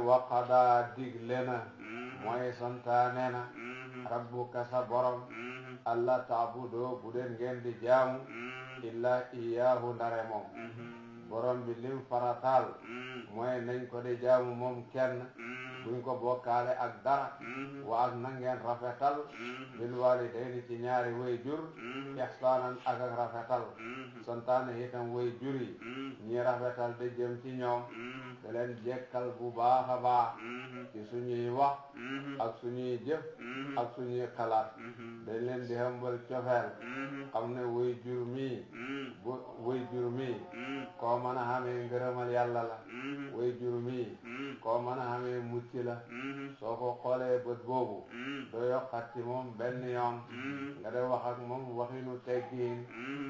waqadaa digle na mooy santaane na rabbuka sa borom allah taabudoo bu leen ngeen di jaamu illa iyaahu ndare moom borom bi lim farataal mooy nañ ko di jaamu moom kenn buñ ko bokkaale ak dara wa ak na ngeen rafetal bil walidayni ci ñaari way jur ihsaanan ak rafetal santaane itam way jur yi ñi rafetal di jëm ci ñoom da leen jekkal bu baax a baax ci suñuy wax ak suñuy jëf ak suñuy xalaat dañ leen di hëmbal cofeel xam ne way jur mii bu way jur mii koo mën a xamee ngërëmal yàlla la way jur mii koo mën a xamee mucc la soo ko xoolee bët boobu doo yokkat ci moom benn yoon nga de wax ak moom waxinu teggiin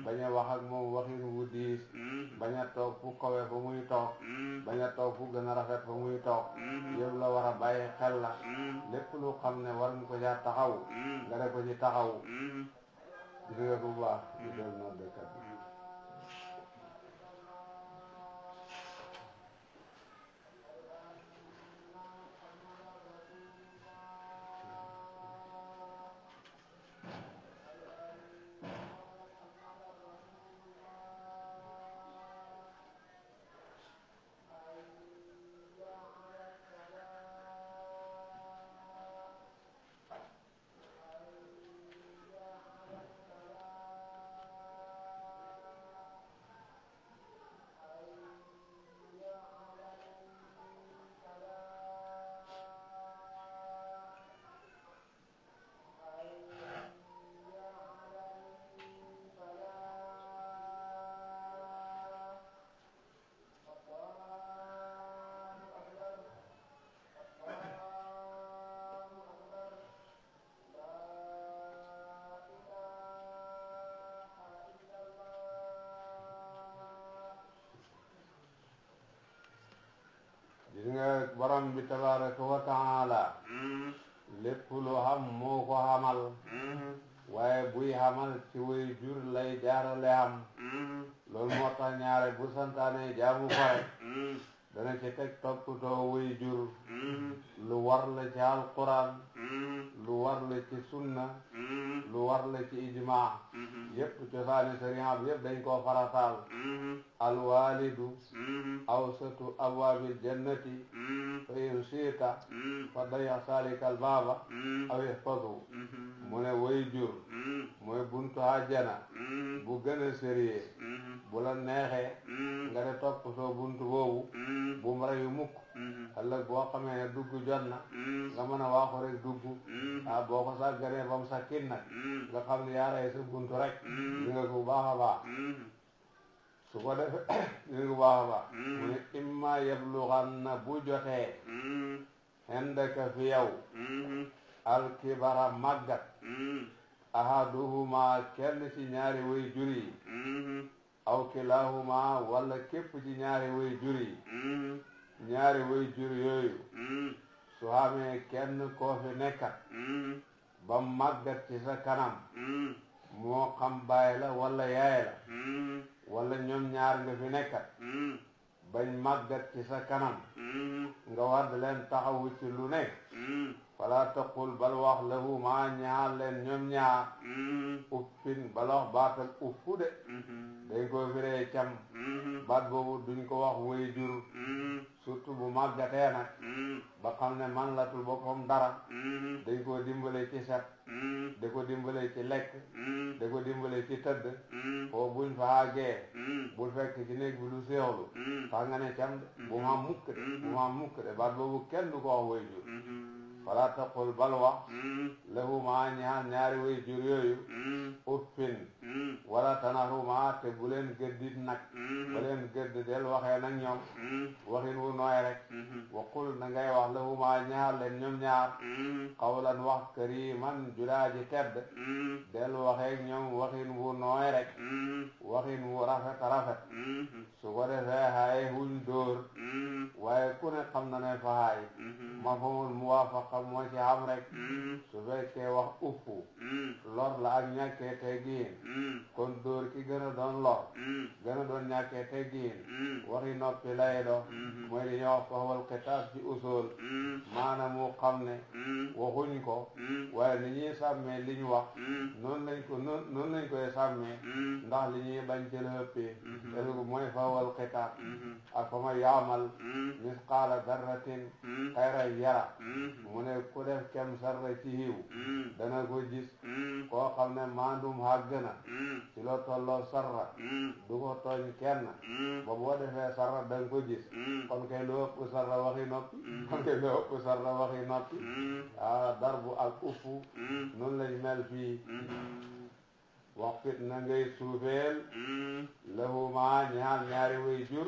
bañ a wax ak moom waxinu wu diis bañ a toog fu kawe fa muy toog bañ a toog fu gën a rafet fa muy toog yëpp la war a bàyyi xel la lépp lu xam ne war nga ko ca taxaw nga de ko ci taxaw gis nga bu baax di del noddekat bi gis nga borom bi tabaraka wa taala lépp lu xam moo ko xamal waaye buy xamal ci way jur lay jaarale am loolu moo tax ñaare bu santaane jaamu ko rek dana ci teg toppatoo way jur lu war la ci alquran lu war la ci sunna lu war la ci ijmaa yépp cosaani sariya bi yépp dañ koo farataal alwalidu awsatu abwaabil jannati fa in siita fa daya salikal baaba aw ihfazu mu ne way jur mooy buntu àjjana bu gën a sérieux bu la neexee nga de toppatoo buntu boobu bu mu reyu mukk ëllëg boo xamee ne dugg jot na nga mën a waaxu rek dugg boo ko sàgganee ba mu sakkin nag nga xam ne yaa rey sa buntu rek di nga ko baax a baax su ko defee di nga ko baax a baax mu ne imma yablughanna bu jotee indaka fi yow alkibara màggat ahaduhuma kenn ci ñaari way jur yi aw kilahuma walla képp ci ñaari way jur yi ñaari way jur yooyu su xamee kenn koo fi nekkat ba màggat ci sa kanam moo xam baay la walla yaay la walla ñoom ñaar nga fi nekkat bañ màggat ci sa kanam nga war di leen taxawu ci lu nekk fala taqul bal wax lahu maa ñaar leen ñoom ñaar uffin bal wax baatal uffu de dañ ko firee cam baat boobu duñ ko wax way jur surtout bu màggatee nag ba xam ne man latul boppam dara dañ ko dimbale ci set da ko dimbale ci lekk da ko dimbale ci tëdd foo buñ fa àggee bul fekk ci néeg bi lu séexlu tax nga ne cam de bu ma mukk de bu ma mukk de baat boobu kenn du ko wax way jur fala taqul bal wax lahuma ñaari way jur yooyu uffin wala tanahuma te bu leen gëddit nag ba leen gëdd del waxee nag ñoom waxin wu nooy rek waqul na ngay wax lahuma ñaar leen ñoom ñaar qawlan wax kariman julaaji tedd del waxee ñoom waxin wu nooy rek waxin wu rafet rafet su ko defee xaaye huñ dóor waaye ku ne xam na ne fa xaay mafhumul muwaafaqa moo ci am rek su fekkee wax uppu lor la ak ñàkkee teggiin kon dóor ki gën a doon lor gën a doon ñàkkee teggiin waxi noppi lay do mooy li ñuy wax fawal xitaab ci usul maanaam mu xam ne waxuñ ko waaye ni ñuy sàmmee li ñu wax noonu lañ koy sàmmee ndax li ñuy bañ ci la ëppee te mooy fawal xitaab ak fa ma yaamal misqaala darratin xayran yara mu ne ku def kem sarra ci hiw dana ko gis koo xam ne maandum xàgg na ci loo tolloo sarra du ko tooñ kenn ba boo defee sarra da nga ko gis kon kay lu ëpp sarra waxi noppi darbu ak uppu noonu lañ mel fii waxfit na ngay suufeel lahuma ñaar ñaari way jur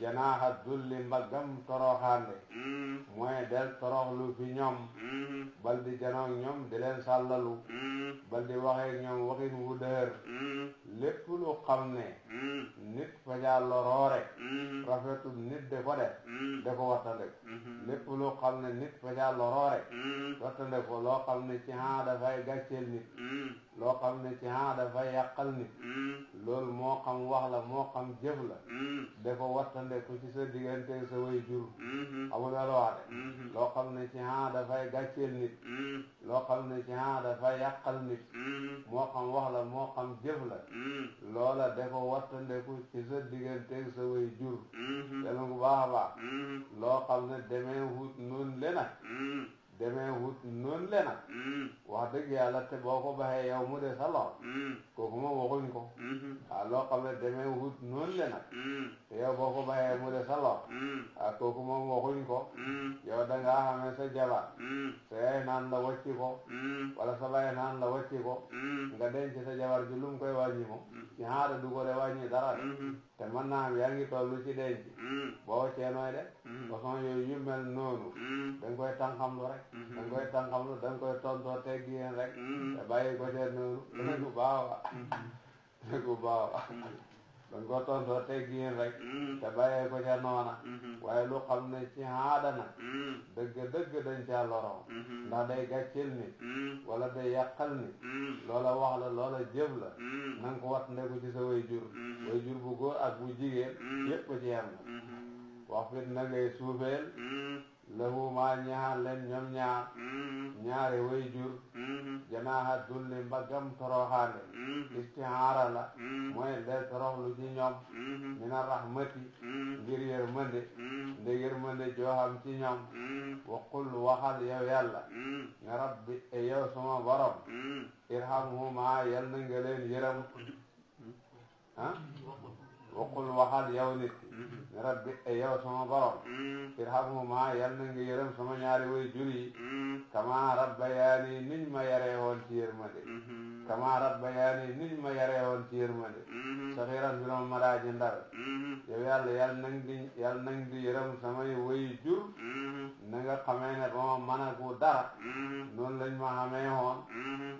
janaaxa dulli mbaggam toroxaande mooy del toroxlu fi ñoom bal di janoog ñoom di leen sàllalu bal di waxeek ñoom waxin wu dëhër lépp lu xam ne nit fa jaa loroore rafetul nit de ko def de ko wattandeko lépp lu xam ne nit fa jaa loroore wattandeko loo xam ne ci dafay gàcceel nit loo xam ne ci dafay yàqal nit loolu moo xam wax la moo xam jëf la de ko wattandeku ci sa diggante sa way jur amul la wax de loo xam ne ci dafay gàcceel nit loo xam ne ci dafay yàqal nit moo xam wax la moo xam jëf la loola de ko wattandeku ci sa diggante sa way jur delu ngu baax a baax loo xam ne demee wut noonu le nag wax dëgg yàlla te boo ko baxee yow mu de sa lor kooku moom waxuñ ko loo xam ne demee wut noonu le nag te yow boo ko baxee mu de sa lor kooku moom waxuñ ko yow da ngaa xamee sa jabar sa yaay naan la wàcci ko wala sa baay naan la wàcci ko nga denc sa jabar ji lu mu koy wàññi moom ci xaada du ko de wàññi dara de te mën naa am yaa ngi tollu ci denc boo wàccee nooy de façon yooyu yu mel noonu da nga koy tànqamlu rek da nga koy tontoo teggin rek te bàyyi ko ca noonu dana ko baax da nga ko tontoo teggin rek te bàyyi ko ca noona waaye lu xam ne ci aada nag dëgg dañ caa loroo ndax day gàcceel nit wala day yàqal nit loola wax la loola jëf la na nga ko wat ndeku ci sa way jur bu góor ak bu jigéen yépp ci yam na wax fit na ngay suufeel lahuma ñaar leen ñoom ñaari way jur janaaha dulli mbaggam toroxaande istihaara la mooy del toroxlu ci ñoom mina rahmati ngir yërmande nde yërmande jooxam ci ñoom waqul waxal yow yàlla ne rabbi e yow suma borom irhamhuma yal na nga leen yërëm waqul waxal yow nit ki rabbi e yow sama borom irhamhuma yal na nga yërëm sama ñaari way jur yi kama rabbayaani niñ ma yaree woon ci yërmande saxiran bi ma daaji ndar yow yàlla yal nang di yërëm samay way jur na nga xamee ne ba ma mën a gu dara noonu lañ ma xamee woon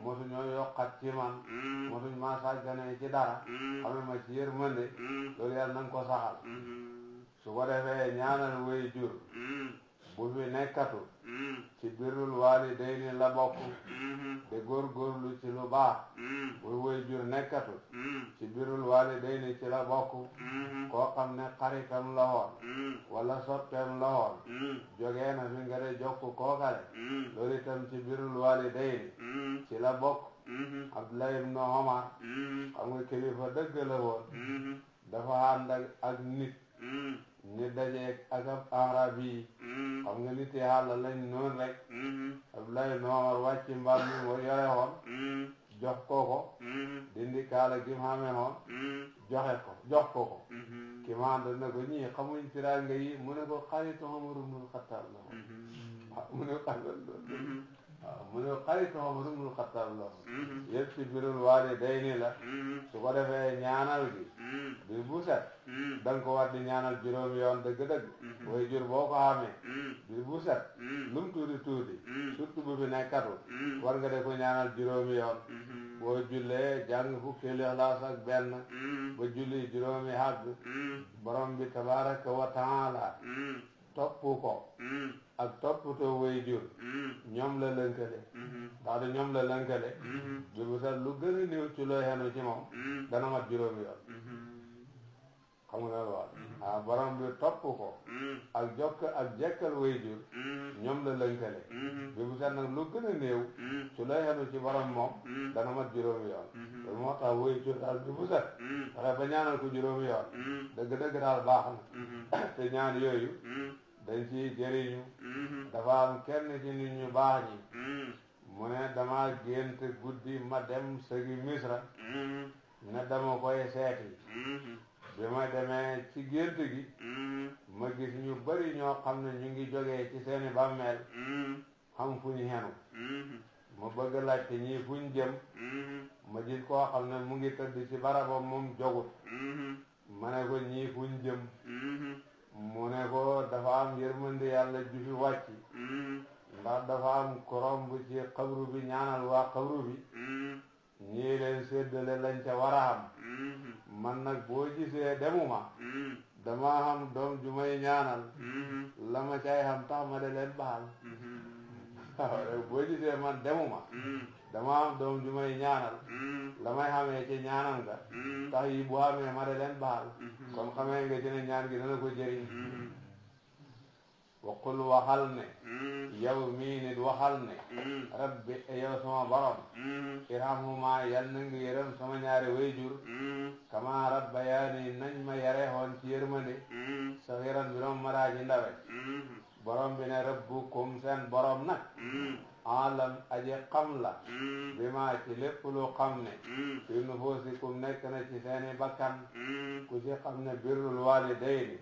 mosuñoo yokkat ci man mosuñ ma sàgganee ci dara xame ma ci yërmande loolu yàlla nanga ko saxal su ko defee ñaanal way jur bu fi nekkatu ci birrul waalidayni la bokk de góorgóorlu ci lu baax bu way jur nekkatu ci birrul waalidayni ci la bokk koo xam ne xaritam la woon wala soppeem la woon jógee na fi nga de jokk kookale loolu itam ci birrul waalidayni ci la bokk Abdullah ibn Omar xam nga kilifa dëgg la woon dafa ànd ak nit ñu dajeeg ak ab arab yi xam nga nit yàlla lañ noonu rek Abdullah ibn Omar wàcc mbaam mi mu yore woon jox ko dindi kaala gi mu xamee woon jox ko ki ma ànd na ko ñii xamuñ tiraanga yi mu ne ko xaritu Umar ibnul Xattaab la mu ne xaritu Umar ibnul Xattaab la yëpp ci birul waalidayni la su ko defee ñaanal gi bi bu set da nga ko war di ñaanal juróomi yoon dëgg-dëgg way jur boo ko xamee bi bu set lu mu tuuti surtout bu fi nekkatul war nga de ko ñaanal juróomi yoon boo jullee jàng fukki Ixlaas ak benn ba julli juróomi hàgg borom bi tabaraka wa taala topp ko ak toppatoo way jur ñoom la lënkale ndax da ñoom la lënkale bi bu sax lu gën a néew ci looy xenu ci moom dana mat juróomi yoon xam nga loolu wax borom bi topp ko ak jekkal way jur ñoom la lënkale bi bu sax nag lu gën a néew ci looy xenu ci borom moom dana mat juróomi yoon loolu moo tax way jur daal bi bu sax waxe ba ñaanal ko juróomi yoon dëgg-dëgg daal baax na te ñaan yooyu dañ ciy jëriñu dafa am kenn ci nit ñu baax ñi mu ne dama gént guddi ma dem sëgi Misra ne dama koy seeti bi ma demee ci gént gi ma gis ñu bari ñoo xam ne ñu ngi jógee ci seeni bàmmeel xam fu ñu xenu ma bëgg laajte ñii fu ñu jëm ma gis koo xam ne mu ngi tëdd ci barabam moom jogut ma ne ko ñii fu ñu jëm mu ne ko dafa am yërmande yàlla ju fi wàcc ndax dafa am korom bu ci xabru bi ñaanal waa xabru bi ñii leen séddale lañ ca war a xam man nag boo gisee demuma dama xam doom ju may ñaanal la ma cay xam tax ma de leen baal waaw boo gisee man demuma dama am doom ju may ñaanal la may xamee ci ñaanam nga tax yi bu xamee ma de leen baal kon xamee nga ci ne ñaan gi dana ko jëriñ waqul waxal ne yow mii nit waxal ne rabbi yow sama borom irhamhuma yal na nga yërëm sama ñaari wayjur kama rabbayaani nañ ma yare xoon ci yërmande saxiran bi noom maraaji ndawe borom bi ne rabbukum seen borom nag alam aji xam la bi maa ci lépp lu xam ne fi nufusikum nekk na ci seeni bakkan ku ci xam ne birrul walidayni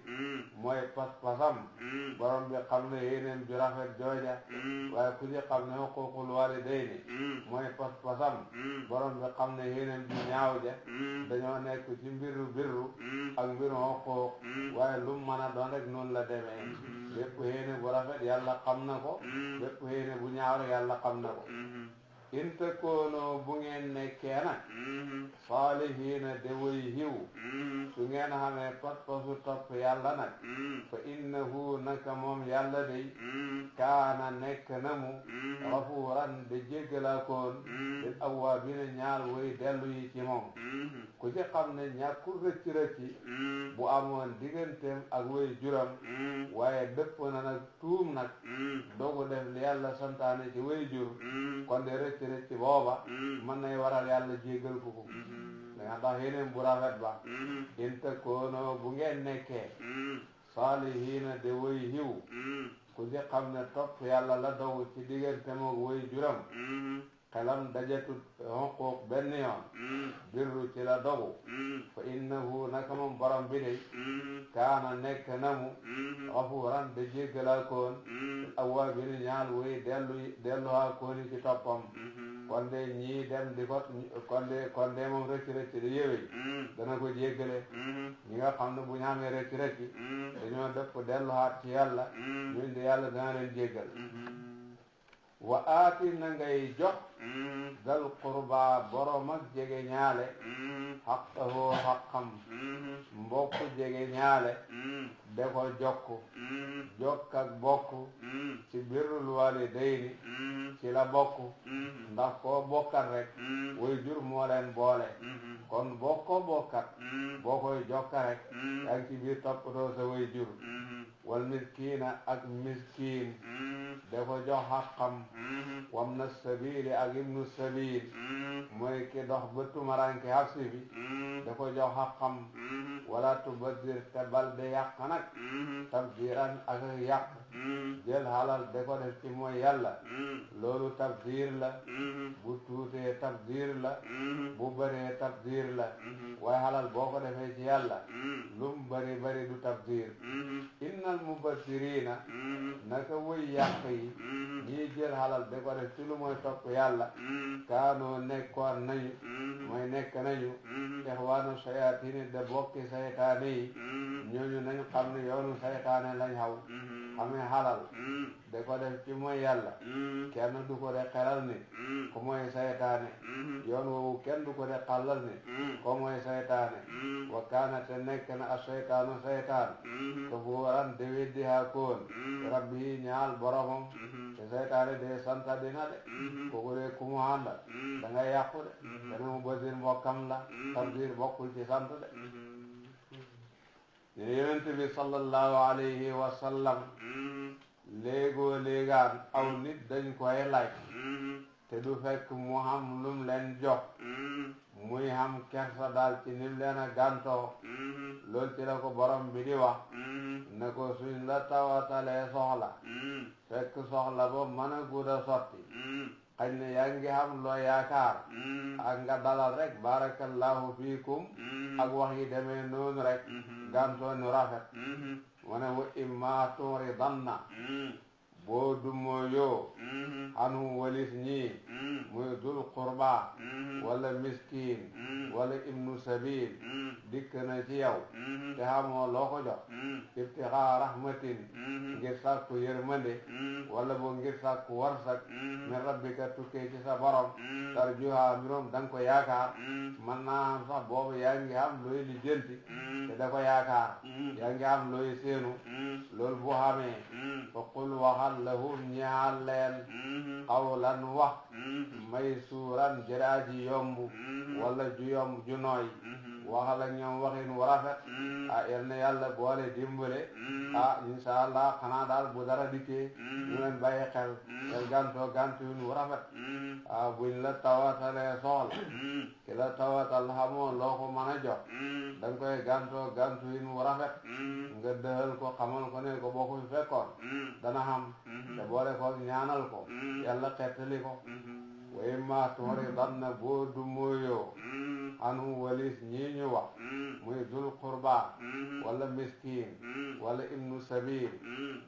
mooy pas-pasam borom bi xam ne yéenéem ju rafet jooja waaye ku ci xam ne xuququl walidayni mooy pas-pasam borom bi xam ne yéenéem ju ñaaw ja dañoo nekk ci birru ak mbiru xuquq waaye lu mu mën a doon rek noonu la demee lépp yéene bu rafet yàlla xam na ko lépp yéene bu ñaaw rek yàlla xam na ko in takoonoo bu ngeen nekkee nag saalihiina de way hiw su ngeen xamee pas-pasu topp yàlla nag fa innahu naka moom yàlla day kaana nekk na mu gafuuran de jéggalaakoon lil awwaabiina ñaar way dellu yi ci moom ku ci xam ne ñàkkul rëcci bu amoon digganteem ak way juram waaye dëpp na nag tuum nag doogu def li yàlla santaane ci way jur kon de rëcc booba mën nay waral yàlla jéggal ko ko da nga tax yeneen bu rafet ba in takoonoo bu ngeen nekkee saalihiina de way hiw ku ci xam ne topp yàlla la dogu ci diggante moog way juram xelam dajatut xuquuq benn yoon birru ci la dogu fa innahu naka moom borom bi de kaana nekk na mu gafuuran de jéggalaakoon awwaabiina ñaal way delluwaa kooni ci toppam kon de ñii dem di ko kon de moom rëcc di yéwee dana ko jéggale ñi nga xam ne bu ñu amee rëcc dañoo dëpp delluwaat ci yàlla ñun de yàlla dana leen jéggal wa aati na ngay jox dal qurba borom ak jege ñaale xaqahu xaqam mbokk jege ñaale de ko jokk ak bokk ci birrul walidayni ci la bokk ndax koo bokkat rek way jur moo leen boole kon boo ko bokkat boo koy jokka rek yaa ngi ci biir toppatoo sa way jur wal miskiina ak miskiin de ko jox xaqam wam na sabili ak ibnu sabil mooy ki dox ba tumaranke habsi bi da ko jox xaqam wala tubaddir te bal de yàq nag tabdiran ak yàq jël halal de ko def ci mooy yàlla loolu tabdir la bu tuutee tabdir la bu bëree tabdir la waaye halal boo ko defee ci yàlla lum bari du tabdir innal mubadirina naka wuy yàq yàq yi ñii jël xalal di ko def ci lu mooy topp yàlla kaanoo nekkoon nañu mooy nekk nañu ixwaanu sayatini de bokki saytaane yi ñooñu nañ xam ne yoonu saytaane lañ xaw xamee xalal de ko def ci mooy yàlla kenn du ko de xelal ni ko mooy saytaane yoon woowu kenn du ko de xalal ni ko mooy saytaane wa kaana te nekk na a saytaanu saytaan ko buuran de weddi haa koon rabbi yi ñaal boromam te saytaane de santa dina de kooku de ku mu àndal da nga yàqu de dana mu basir mbokkam la tabsir bokkul ci sant de ñu yonent bi sallallahu alayhi wa sallam léegoo léegaan aw nit dañ koy laaj te du fekk mu xam lum leen jox muy xam kersa daal ci nim leen a gàntoo loolu ci la ko borom bi di wax ne ko suñ la tawatalee soxla fekk soxla ba mën a gudda sotti xañ ne yaa ngi xam loo yaakaar ak nga dalal rek barakallahu fiikum ak wax yi demee noonu rek gàntoo nu rafet mu ne wa imma turidanna boo dumoo yoo anu walis ñii muy dul qurba wala miskin wala ibnu sabil dikk na ci yow te xamoo loo ko jox ibtixa rahmatin ngir sàkku yërmande wala boo ngir sàkku warsak min rabbika tukkee ci sa borom tarjuha mbirom danga ko yaakaar man naa am sax boobu yaa ngi am looy lijjanti te da ko yaakaar yaa ngi am looy seenu loolu bu xamee fa qul waxal lahum ñaal leen qawlan wax may suuran jiraaji yombu wala ju yomb ju nooy waxal ak ñoom waxin wu rafet yal na yàlla boole dimbale insha allah xanaa daal bu dara dikkee ñu leen bàyyi xel el gantoo gantu yin wu rafet buñ la tawatalee soxla ki la tawatal xamoo loo ko mën a jox danga koy gantoo gantu yin wu rafet nga dëhal ko xamal ko ne ko boo ko fekkoon dana xam te boole ko ñaanal ko yàlla xettali ko wa imma turidanna boo du mooyoo anu walis ñii ñu wax muy dul qurba wala miskin wala ibnu sabil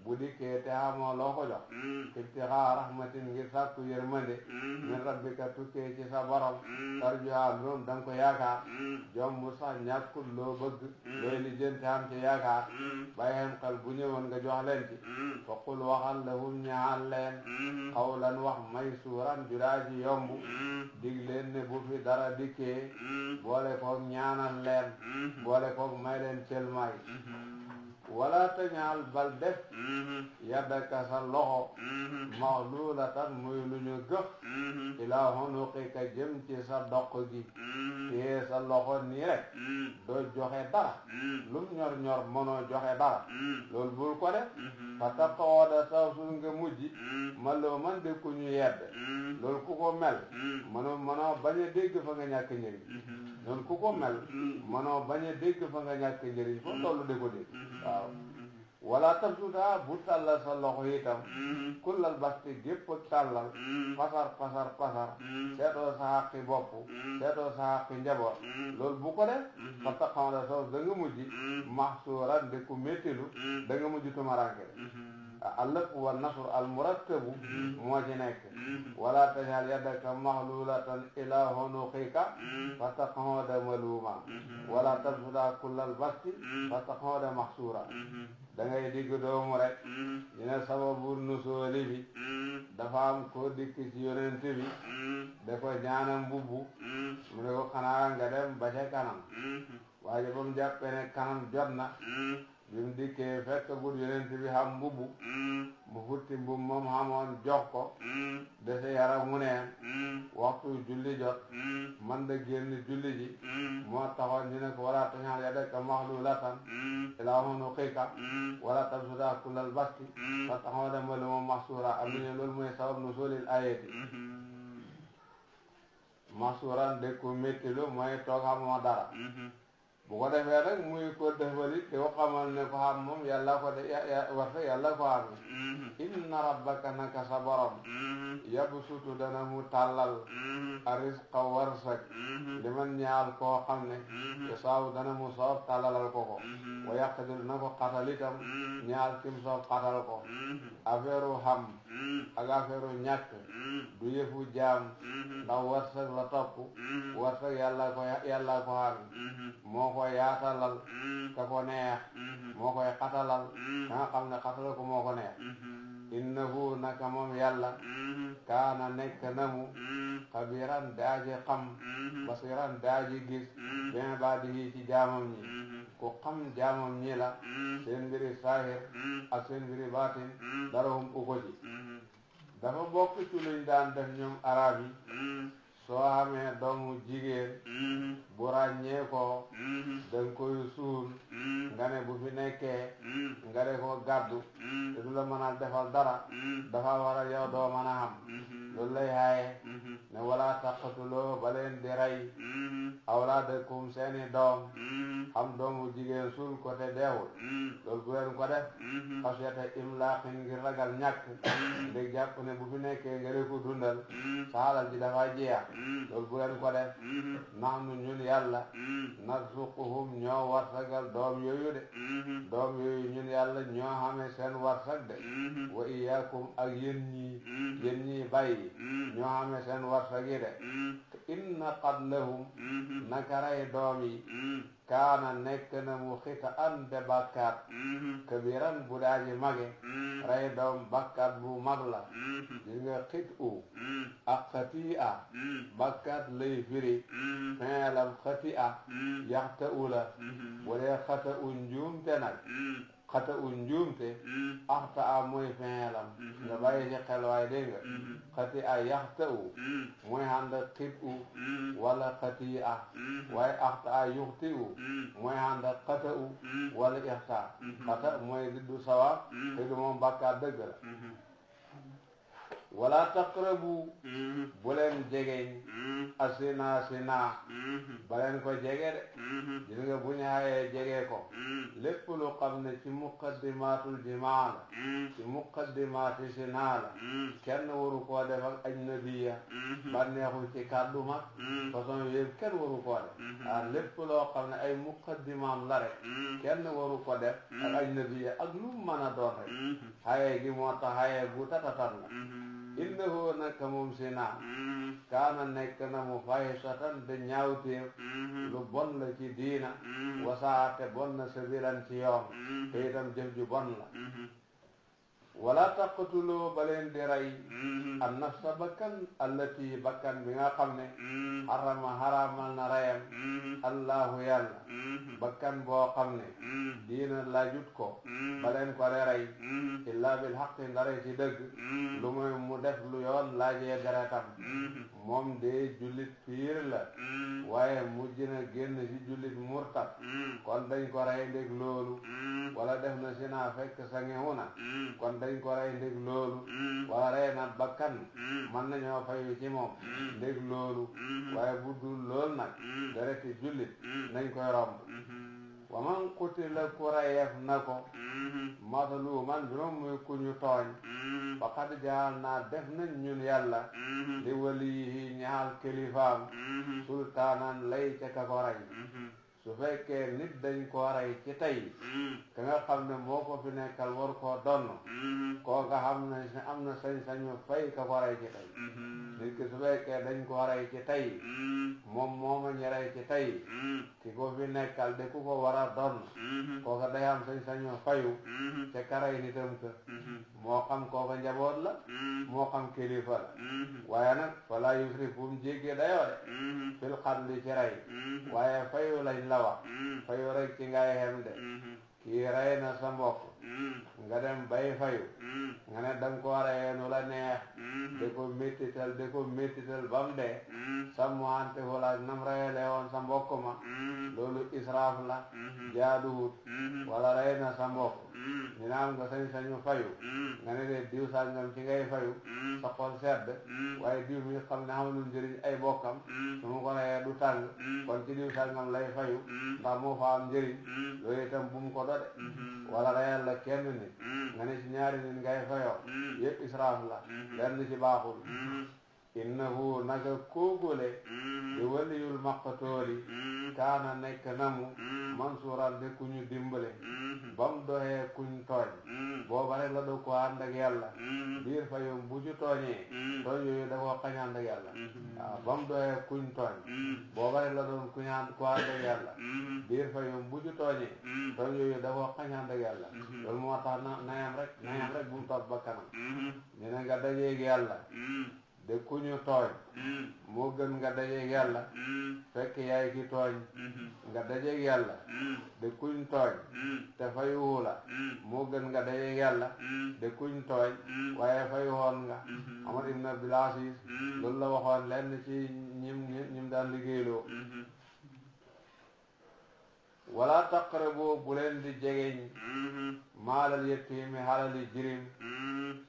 bu dikkee te xamoo loo ko jox ibtixa rahmatin ngir sàkku yërmande min rabbika tukkee ci sa borom tarjuha loom danga ko yaakaar jomb sax ñàkkul loo bëgg looy lijjanti am ci yaakaar bàyyi xem xel bu ñëwoon nga jox leen ci fa qul waxal lahum ñaal leen qawlan wax maysuuran juraaji yomb dig leen ne bu fi dara dikkee boole koog ñaanal leen boole koog may leen celmay wala tañaal bal def yaddaka sa loxo maxluulatan muy lu ñu gëf ilaa xunuqika jëm ci sa doq gi téye sa loxo nii rek doo joxe dara lum ñor ñor mënoo joxe dara loolu bul ko def fa taqooda saw sul nga mujj maloo man de ku ñu yedd loolu ku ko mel mënoo bañ a dégg fa nga ñàkk njëriñ loolu ku ko mel mënoo bañ a dégg fa nga ñàkk njëriñ foo tollu de ko dégg waaw wala tabsuta bu tàllal sa loxo itam kullal basti gépp ak tàllal pasar seetoo sa xaqi bopp seetoo sa xaqi njaboot loolu bu ko def fa taqamada saw da nga mujj maxsuuran de ku méttilu da nga mujj tumaranke allëf wa nasr al murattabu moo ci nekk wala tajal yaddaka maxlulatan ila hunuqika fa taqamada maluma wala tabsuta kullal basti fa taqamada maxsuura da ngay digg doomu rek ñu ne sababu nusooli bi dafa am ko dikk ci yonent bi da ko ñaana mbubbu mu ne ko xanaa nga dem ba ca kanam waaye ba mu jàppee ne kanam jot na bi mu dikkee fekk gud yonent bi xam mbubbu mu futti mbub moom xamoon jox ko dese yaram mu neen waxtu julli jot man da génn julli ji moo taxoon ñu ne ko wala tañal yaddaka maxlulatan ilaa hunuqika wala tabsuta kullal basti fa taq'uda maluuman mahsuura am nañu loolu mooy sabab nuzuulil aayati mahsuuran de ko métti lu mooy toog xamoo dara bu ko defee nag muy ko defali te ko xamal ne ko xam moom yàlla ko de warta yàlla ko xam inna rabbaka naka sa borom yabsutu dana mu tàllal arisqa warsak liman ñaal koo xam ne yasaaw dana mu soob tàllalal ko ko wa yaqdir na ko xatal itam ñaal kim soob xatal ko affaire u xam ak affaire u ñàkk du yëfu jaam ndax warsak la topp warsak yàlla ko xam moo ko yaatalal ka ko neex moo koy xatalal ka nga xam ne xatalal ko moo ko neex innahu naka moom yàlla kaana nekk na mu xabiran daaji xam basiran daaji gis bien baadihi ci jaamam ñi ku xam jaamam ñi la seen mbiri saahir ak seen mbiri baatin dara hum uko ji dafa bokk ci luñ daan def ñoom arab yi soo xamee doomu jigéen bu ràññee ko danga koy suul nga ne bu fi nekkee nga de ko gàddu te du la mën a defal dara dafa waral yow doo mën a xam loolu lay xaaye ne wala taqatuloo ba leen di rey awlaadakum seeni doom xam doomu jigéen suul ko te deewul loolu bu leen ko def xasiyata imlaaqin ngir ragal ñàkk ndég jàpp ne bu fi nekkee nga de ko dundal sa alal ji dafa jeex loolu bu leen ko def nahnu ñun yàlla narzuquhum ñoo warsagal doom yooyu de doom yooyu ñun yàlla ñoo xamee seen warsak de wa iyaakum ak yéen ñii bàyyi ñoo xamee seen warsak yi de inna qatlahum naka rey doom yi kaana nekk na mu xita an de bàkkaat kabiran bu daaji mage rey doom bàkkaat bu mag la gis nga xit u ak xati a bàkkaat lay firi feelam xati a yaxta u la bu dee xata u njuumte nag xata u njuumte axta a mooy feelam nga bàyyi ci xel waaye dégg nga xati a yaxta u mooy ànd xit u wala xati a waaye axta a yuxti u mooy ànd xata u wala ixta xata mooy du sawaab te du moom bàkkaat dëgg la wala taqrabu bu leen jegeñ asina ba leen ko jege de gis nga bu ñu xayee jege ko lépp lu xam ne ci muqaddimatul jimaa la ci muqaddimati sina la kenn waru koo def ak ajnabiya bànneexu ci kàddu mag façon yëpp kenn waru koo def lépp loo xam ne ay muqaddimaam la rek kenn waru ko def ak ajnabiya ak lu mën a doon rek xayee gi moo tax xayee gu tatatan la innahu naka moom sina kaana nekk na mu fahisatan de ñaawteef lu bon la ci diina wasaate bon na sabilan ci yoon te itam jëf ju bon la wala taqtuloo ba leen di rey an nafsa bakkan allati bakkan bi nga xam ne haramal na reyam allahu yàlla bakkan boo xam ne diina laajut ko ba leen ko de rey illa bil haqqi ndare ci dëgg lu muy mu def lu yoon laajee deretam moom de jullit piir la waaye mujj na génn ci jullit murtad kon dañ ko rey ndég loolu wala def na si naa fekk sa ngewuna kon dañ ko rey ndég loolu wala rey na bakkan mën nañoo fayu ci moom ndég loolu waaye bu dul lool nag dereti jullit nañ koy romb wa man qutila ku reyeef na ko mazluman bi moom muy ku ñu tooñ faqad jaal naa def nañ ñun yàlla li waliyi ñaal kilifaam sultaanan lay ca ka ko rey su fekkee nit dañ koo rey ci tey ka nga xam ne moo ko fi nekkal war koo donn kooka xam ne am na sañ-sañu fay ka ko rey ci tey nit ki su fekkee dañ koo rey ci tey moom mooma ñu rey ci tey ki ko fi nekkal de ku ko war a donn kooka day am sañ-sañu fayu te ka rey nitam ka moo xam kooka njaboot la moo xam kilifa la waaye nag fala yusrif bu mu jéggee dayoo de fil qatli ci rey waaye fayu lañ la wax fayu rek ci ngay xem de kii rey na sa mbokk nga dem bay fayu nga ne danga ko reyee nu la neex de ko méttital ba mu dee sàmmante wala nam reyelee woon sa mbokk ma loolu israaf la jaaduwut wala rey na sa mbokk ñu naan nga sañ-sañu fayu nga ne de diw sàngam ci ngay fayu sa xol sedd waaye diw mi xam ne xamalul njëriñ ay bokkam su ma ko reyee du tàng kon ci diw sàngam lay fayu ndax moo fa am njëriñ loolu itam bu mu ko dode wala reyal la kenn nit nga ne ci ñaari nit ngay fayoo yëpp israaf la lenn ci baaxul innahu naka koogule di waliyul maqtooli kaana nekk namu mansuuran de ku ñu dimbale ba mu doxee kuñ tooñ booba rek la do ko ànd ak yàlla biir fayum bu ci tooñee tooñ yooyu da koo xañ ànd ak yàlla waaw ba mu doxee kuñ tooñ booba rek la doon ko ànd ak yàlla biir fayum bu ci tooñee tooñ yooyu da koo xañ ànd ak yàlla loolu moo tax nayam rek bu mu topp ba kanam ñu ne nga dajeeg yàlla de ku ñu tooñ moo gën nga dajeeg yàlla fekk yaay ki tooñ nga dajeeg yàlla de kuñ tooñ te fayuwu la moo gën nga dajeeg yàlla de kuñ tooñ waaye fayuwoon nga Omar ibn Abdul Aziz loolu la waxoon lenn ci ñim daan liggéeyloo wala taqrabu bu leen di jegeñ maalal yettiimi xalali jirim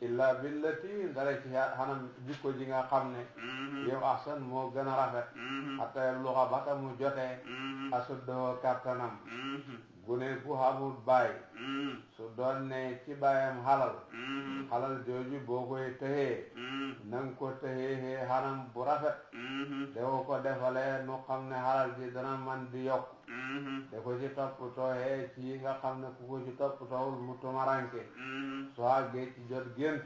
illa billati ndara ci xanam jikko ji nga xam ne yow ahsan moo gën a rafet hatta yabluga bata mu jotee asuddahu kattanam gune gu xamul baay su doon ne ci baayam xalal jooju boo koy tëxee nang ko tëxee xanam bu rafet dewoo ko defalee nu xam ne xalal ji dana man di yokk da ko ci toppatooxee ci nga xam ne ku ko ci toppatoowul mu tumaranke soo àggee ci jot gént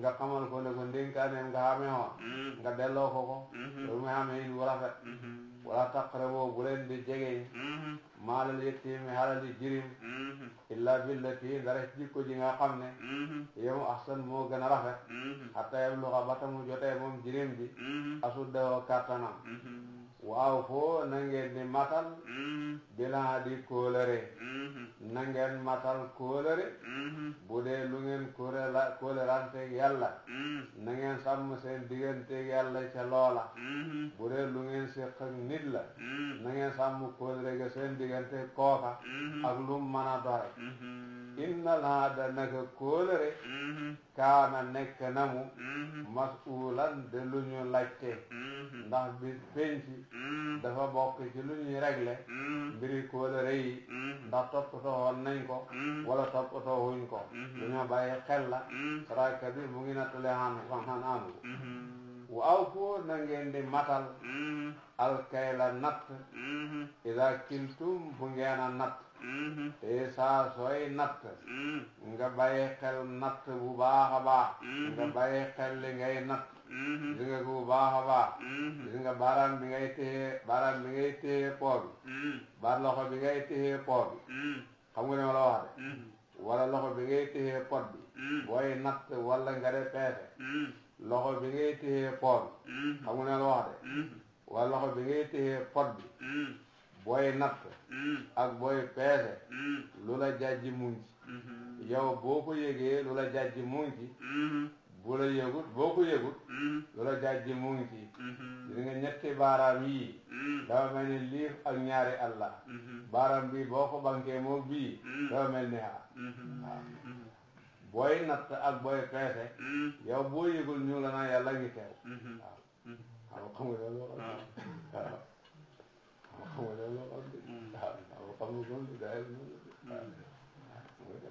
nga xamal ko ne ko ndénkaaneem nga xamee woon nga delloo ko loolu nga xamee in bu rafet wala taqraboo bu leen di jegeñ maalal yettiimi xalali jirim illa billati ndara ci jikko ji nga xam ne yow ahsan moo gën a rafet hatta yabluga bata mu jotee moom jirim bi asuddahu kattanam waaw foo na ngeen di matal bilan di kóolëre na ngeen matal kóolëre bu dee lu ngeen kóolëranteeg yàlla na ngeen sàmm seen digganteeg yàlla ca loola bu dee lu ngeen séq ak nit la na ngeen sàmm kóolëre ga seen digganteeg kooka ak lu mën a doxe inna laada naka kóolëre kaana nekk namu masuulan de lu ñu laajte ndax bis penci dafa bokk ci lu ñuy réglé mbiri kóolëre yi ndax toppatoo woon nañ ko wala toppatoo wuñ ko lu ñu bàyyi xel la saraka bi mu ngi nattale xan anu waaw foo na ngeen di matal alkayla natt ida kiltum bu ngeen a natt te saa sooy natt nga bàyyi xel natt bu baax a baax nga bàyyi xel li ngay natt gis nga ko bu baax a baax gis nga baaraam bi ngay téye poo bi baar loxo bi ngay téye poo bi xam nga ne ma la wax de wala loxo bi ngay téye pot bi booy natt wala nga de peese loxo bi ngay téye poo bi xam nga ne ma la wax de wala loxo bi ngay téye pot bi booy natt ak booy peese lu la jàjji muñ ci yow boo ko yëgee lu la jàjji muñ ci bu la yëgut boo ko yëgut lu la jàjji muñ ci di nga ñetti baaraam yii dafa mel ni liif ak ñaari allah baaraam bi boo ko bankee moom bii dafa mel ni xaar waaw booy natt ak booy peese yow boo yëgul ñu la naa yàlla ngi teew waaw xam nga loolu waaw xam nga loolu xam nga loolu daal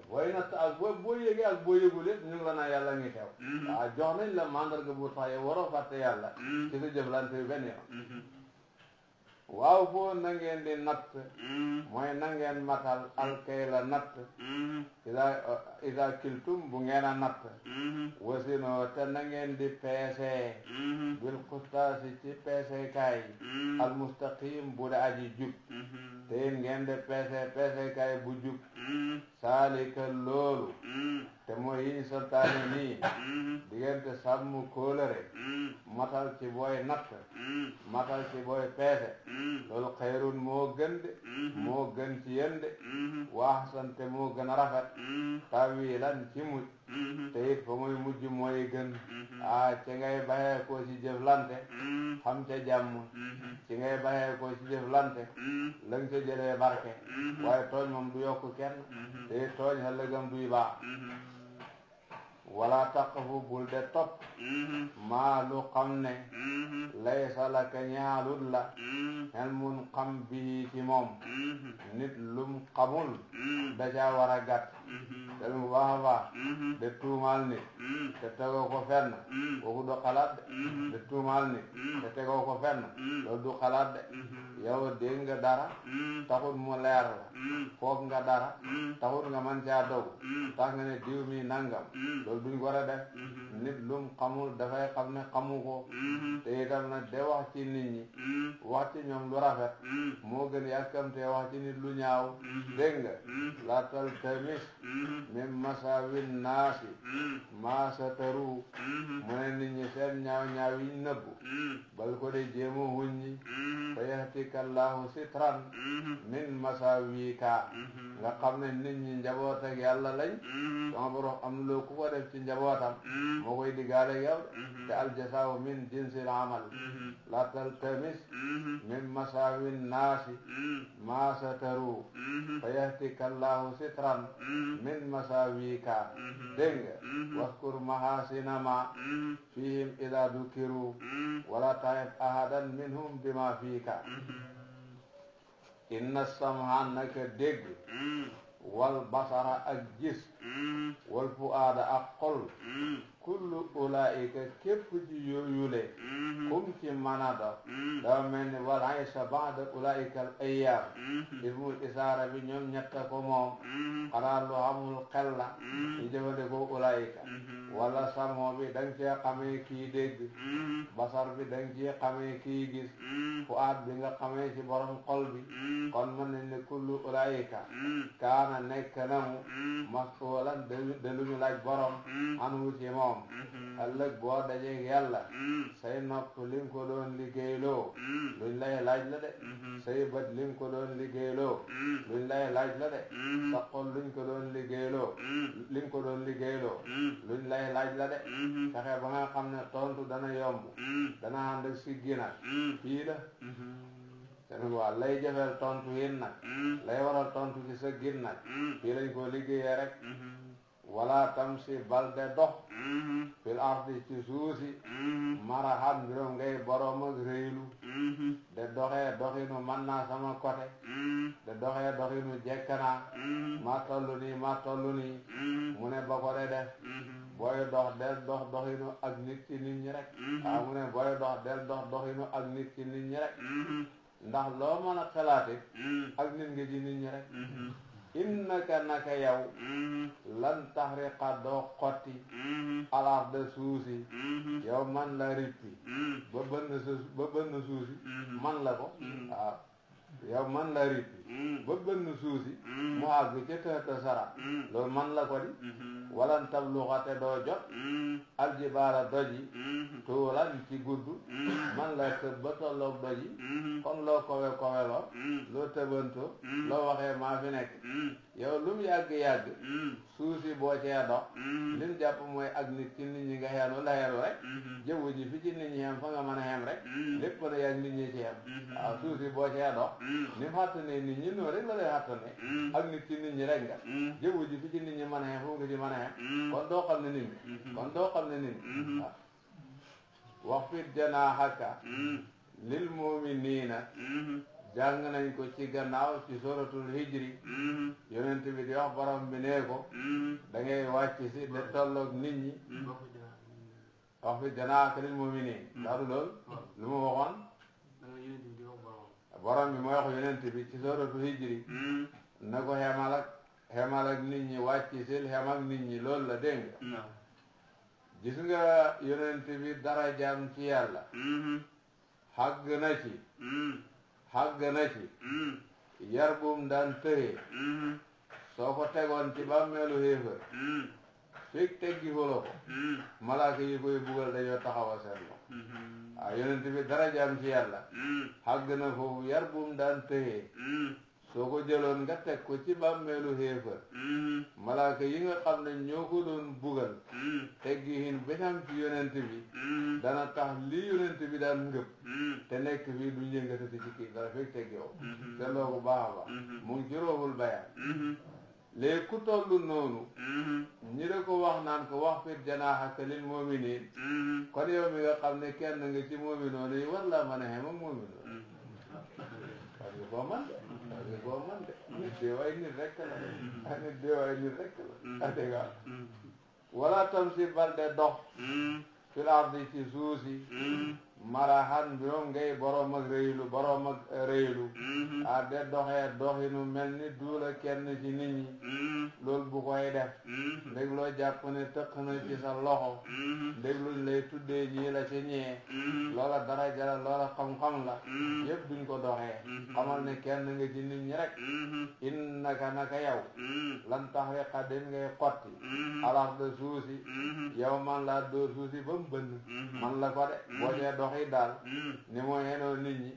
booy natt ak boo yëgee ak boo yëgul it ñu ngi la naa yàlla ngi teew waaw jox nañ la mandarga bu tax yow waroo fàtte yàlla ci sa jëflante benn yoon waaw foo na ngeen di natt mooy na ngeen matal alkayla natt ida kiltum bu ngeen a natt wasinoo te na ngeen di peese bil xustaasi ci peese kaay al mustaqim bu da aji jub te it ngeen di peese kaay bu jub saalika loolu te mooy yi ñu santaane nii diggante sàmm kóolëre matal ci booy natt matal ci booy peese loolu xayrun moo gën de moo gën ci yéen de waaxsan te moo gën a rafet tawilan ci muj te it fa muy mujj mooy gën ci ngay baxee ko ci jëflante xam ca jàmm ci ngay baxee ko ci jëflante la nga ca jëlee barke waaye tooñ moom du yokk kenn te tooñ ëllëgam duy baax wala taqfu bul de topp maa lu xam ne laysa laka ñaalul la xel mun xam bii ci moom nit lum xamul da caa war a gàtt te lu baax a baax de tuumaal nit te tegoo ko fenn kooku du xalaat de tuumaal nit te tegoo ko fenn loolu du xalaat de yow dégg nga dara taxul mu leer la foog nga dara taxul nga mën caa dogu tax nga ne diw mi nangam loolu duñ ko war a def nit lum xamul dafay xam ne xamu ko te itam nag de wax ci nit ñi wax ci ñoom lu rafet moo gën yàkkamtee wax ci nit lu ñaaw dégg nga la taltamis min masawin naasi maa sataru mu ne nit ñi seen ñaaw ñaaw yi nëbbu bal ko de jéema huññi fa yahtikallahu sitran min masawika nga xam ne nit ñi njaboot ak yàlla lañ sama borom am na loo ku ko def ci njabootam moo koy diggaale yow te aljazaaw min jinsil amal la taltamis min masawin naasi maa sataru fa yahtikallahu sitran min masawika dégg nga waskur mahasina ma fihim ida dukiru wala taib ahadan minhum bima fiika inna samha naka dégg wal basara ak gis wal fuaada ak xol kullu ulaika képp ci yooyule kum ci manado dafa mel ni wal aysa ba'da ulaika al ayyam ismul isaara bi ñoom ñetta ko moom xanaa lu xamul xel la ñu jëfandikoo ulaika wala samo bi danga cee xamee kii dégg basar bi danga cee xamee kii gis fuaad bi nga xamee ci borom xol bi kon mën nañ ne kullu ulaika kaana nekk na mu mas'ulan de lu ñu laaj borom anu ci moom ëllëg boo dajeeg yàlla say nopp li nga ko doon liggéeyloo luñ lay laaj la de say bët li nga ko doon liggéeyloo luñ lay laaj la de sa xol luñ ko doon liggéeyloo li nga ko doon liggéeyloo luñ lay laaj la de fexe ba nga xam ne tontu dana yomb dana ànd ak siggi nag fii la tamit waa lay jëfeel tontu yin nag lay waral tontu ci sa gin nag fii lañ ko liggéeyee rek wala tamsi balde dox fil ardi ci suusi marahan mbirom ngay borom ak réylu de doxee doxinu man naa sama côté de doxee doxinu jekkanaa maa tollu nii mu ne ba ko de def booy dox del dox doxinu ak nit ci nit ñi rek mu ne booy dox del dox doxinu ak nit ci nit ñi rek ndax loo mën a xalaate ak nit nga ci nit ñi rek innaka naka yow lan taxriqa doo xotti alarde suusi yow man la rippi ba bënn suusi man la ko waaw yow man la rippi ba bënn suusi mu àgg ca tëhta sara loolu man la ko di walan tabluxate doo jot aljibaala doji tuulan ci gudd man la tëb ba tolloog doji kon loo kowe loo tëbantoo loo waxee maa fi nekk yow lu mu yàgg suusi boo cee dox lim jàpp mooy ak nit ci nit ñi nga xeelu la xeelu rek jëwu ji fi ci nit ñi xem fa nga mën a xem rek lépp na yàgg nit ñi ci xem waaw suusi boo cee dox ni mu xàttanee nit ñi noonu rek la lay xàttanee ak nit ci nit ñi rek nga jëwu ji fi ci nit ñi mën a xem fu nga ci mën a xem kon doo xam ne nit ñi kon doo xam ne nit ñi waaw wax fit janaaxaka lil mu'miniina jàng nañ ko ci gannaaw ci suratul hijri yonent bi di wax borom bi nee ko da ngay wàcc si de tolloog nit ñi wax fi janaaxaka lil mu'miniin daadu loolu lu mu waxoon borom bi mooy wax yonent bi ci suratul hijri na ko xemal ak nit ñi wàcc sil xem ak nit ñi loolu la dégg nga gis nga yonent bi darajaam ci yàlla xàgg na ci yar bum daan tëye soo ko tegoon ci bàmmeelu xéefër fekk teggi xuloo ko malaaka yi koy bugal dañoo taxaw a seetlu waaw yonent bi darajaam ci yàlla xàgg na foofu yar bum daan tëye soo ko jëloon nga teg ko ci bàmmeelu xéefër malaaka yi nga xam ne ñoo ko doon bugal teggihin benam ci yonent bi dana tax li yonent bi daan ngëp te nekk fii du yëngatati ci kii dara fekk teggoo te loo ko baax a baax mu ngi ci Ruuhul Bayaan léegi ku tollu noonu ñi da ko wax naan ko wax fit janaaxaka lil mu'miniin kon yow mi nga xam ne kenn nga ci mu'minoon yi war laa mën a xem ak mu'minoon parce que boo man de parce que boo man de nit deewaay nit rekk la nit deewaay nit rekk la dégg nga wala tam si balde dox fil ardi ci suuf si marahan mbiroom ngay boroom ak rëylu a de doxee doxinu mel ni duula kenn ci nit ñi loolu bu koy def ndég loo jàpp ne tëq na ci sa loxo ndég luñ lay tuddee ñii la ci ñee loola daraja la loola xam-xam la yëpp duñ ko doxee xamal ne kenn nga ci nit ñi rek innaka naka yow lan tax riqa den ngay xotti alax de suusi yow man laa dóor suusi ba mu bënn man la ko de boo cee doxi daal ni moo yenoo nit ñi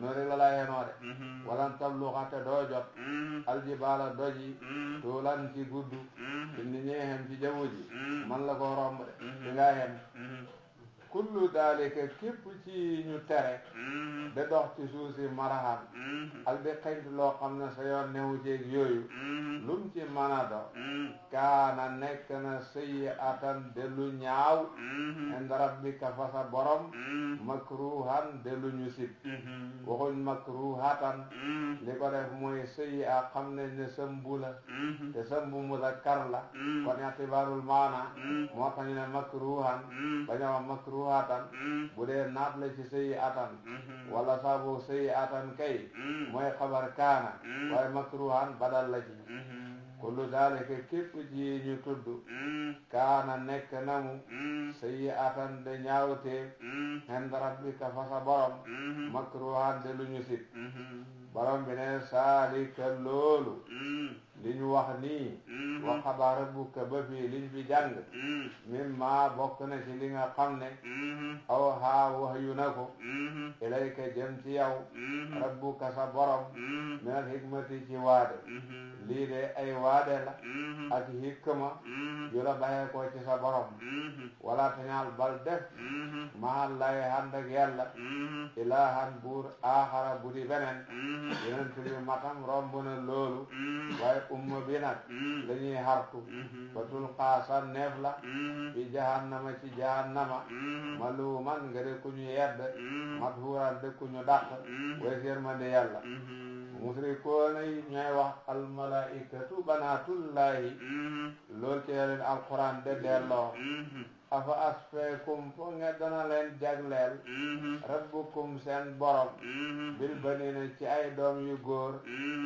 noonu rek la laa yenoo de walan tabluxate doo jot aljibaala doji tuulan ci gudd ci nit ñee xem ci jaww ji man la ko romb de ci ngaa xem kullu daalika képp ci ñu tere de dox ci suuf si marahan ak di xëytu loo xam ne sa yoon newu ceeg yooyu lum ci mën a do kaana nekk na sëyi atan de lu ñaaw inda rabbika fa sa borom makruhan de lu ñu sib waxuñ makruhatan li ko def mooy sëyi a xam ne ne sëmbu la te sëmbu muzakkar la kon itibaarul maana moo tax ñu ne makruhan baña wax makruhatan bu dee naat la ci sëyi atan wala saabu sëyi atan kay mooy xabar kaana waaye makruhan badal la ci kullu daalika képp ci ñu tudd kaana nekk na mu sëyi atan de ñaawteef inda rabbika fa sa borom makruhan de lu ñu sib borom bi ne saalika loolu li ñu wax nii wa qadaa rabbuka ba fii liñ fi jàng mimma bokk na ci li nga xam ne aw haa wahyu na ko ilayka jëm ci yow rabbuka sa borom minal hikmati ci waade lii de ay waade la ak hikma yu la baxee ko ci sa borom wala tañaal bal def mahal lay hand ak yàlla ilahan buur aaxara bu di beneen yeneen bi matam romb na loolu waaye umma bi nag la ñuy hartu batul xaasa neef la fi jahannama ci jahannama maluman nga de ku ñu yedd madhuran de ku ñu dàq way yërmande yàlla musrikoona yi ñooy wax almalaikatu banatullahi loolu ci leen alquran de delloo afa asfeekum fo nga dana leen jagleel rabbukum seen borom bil banina ci ay doom yu góor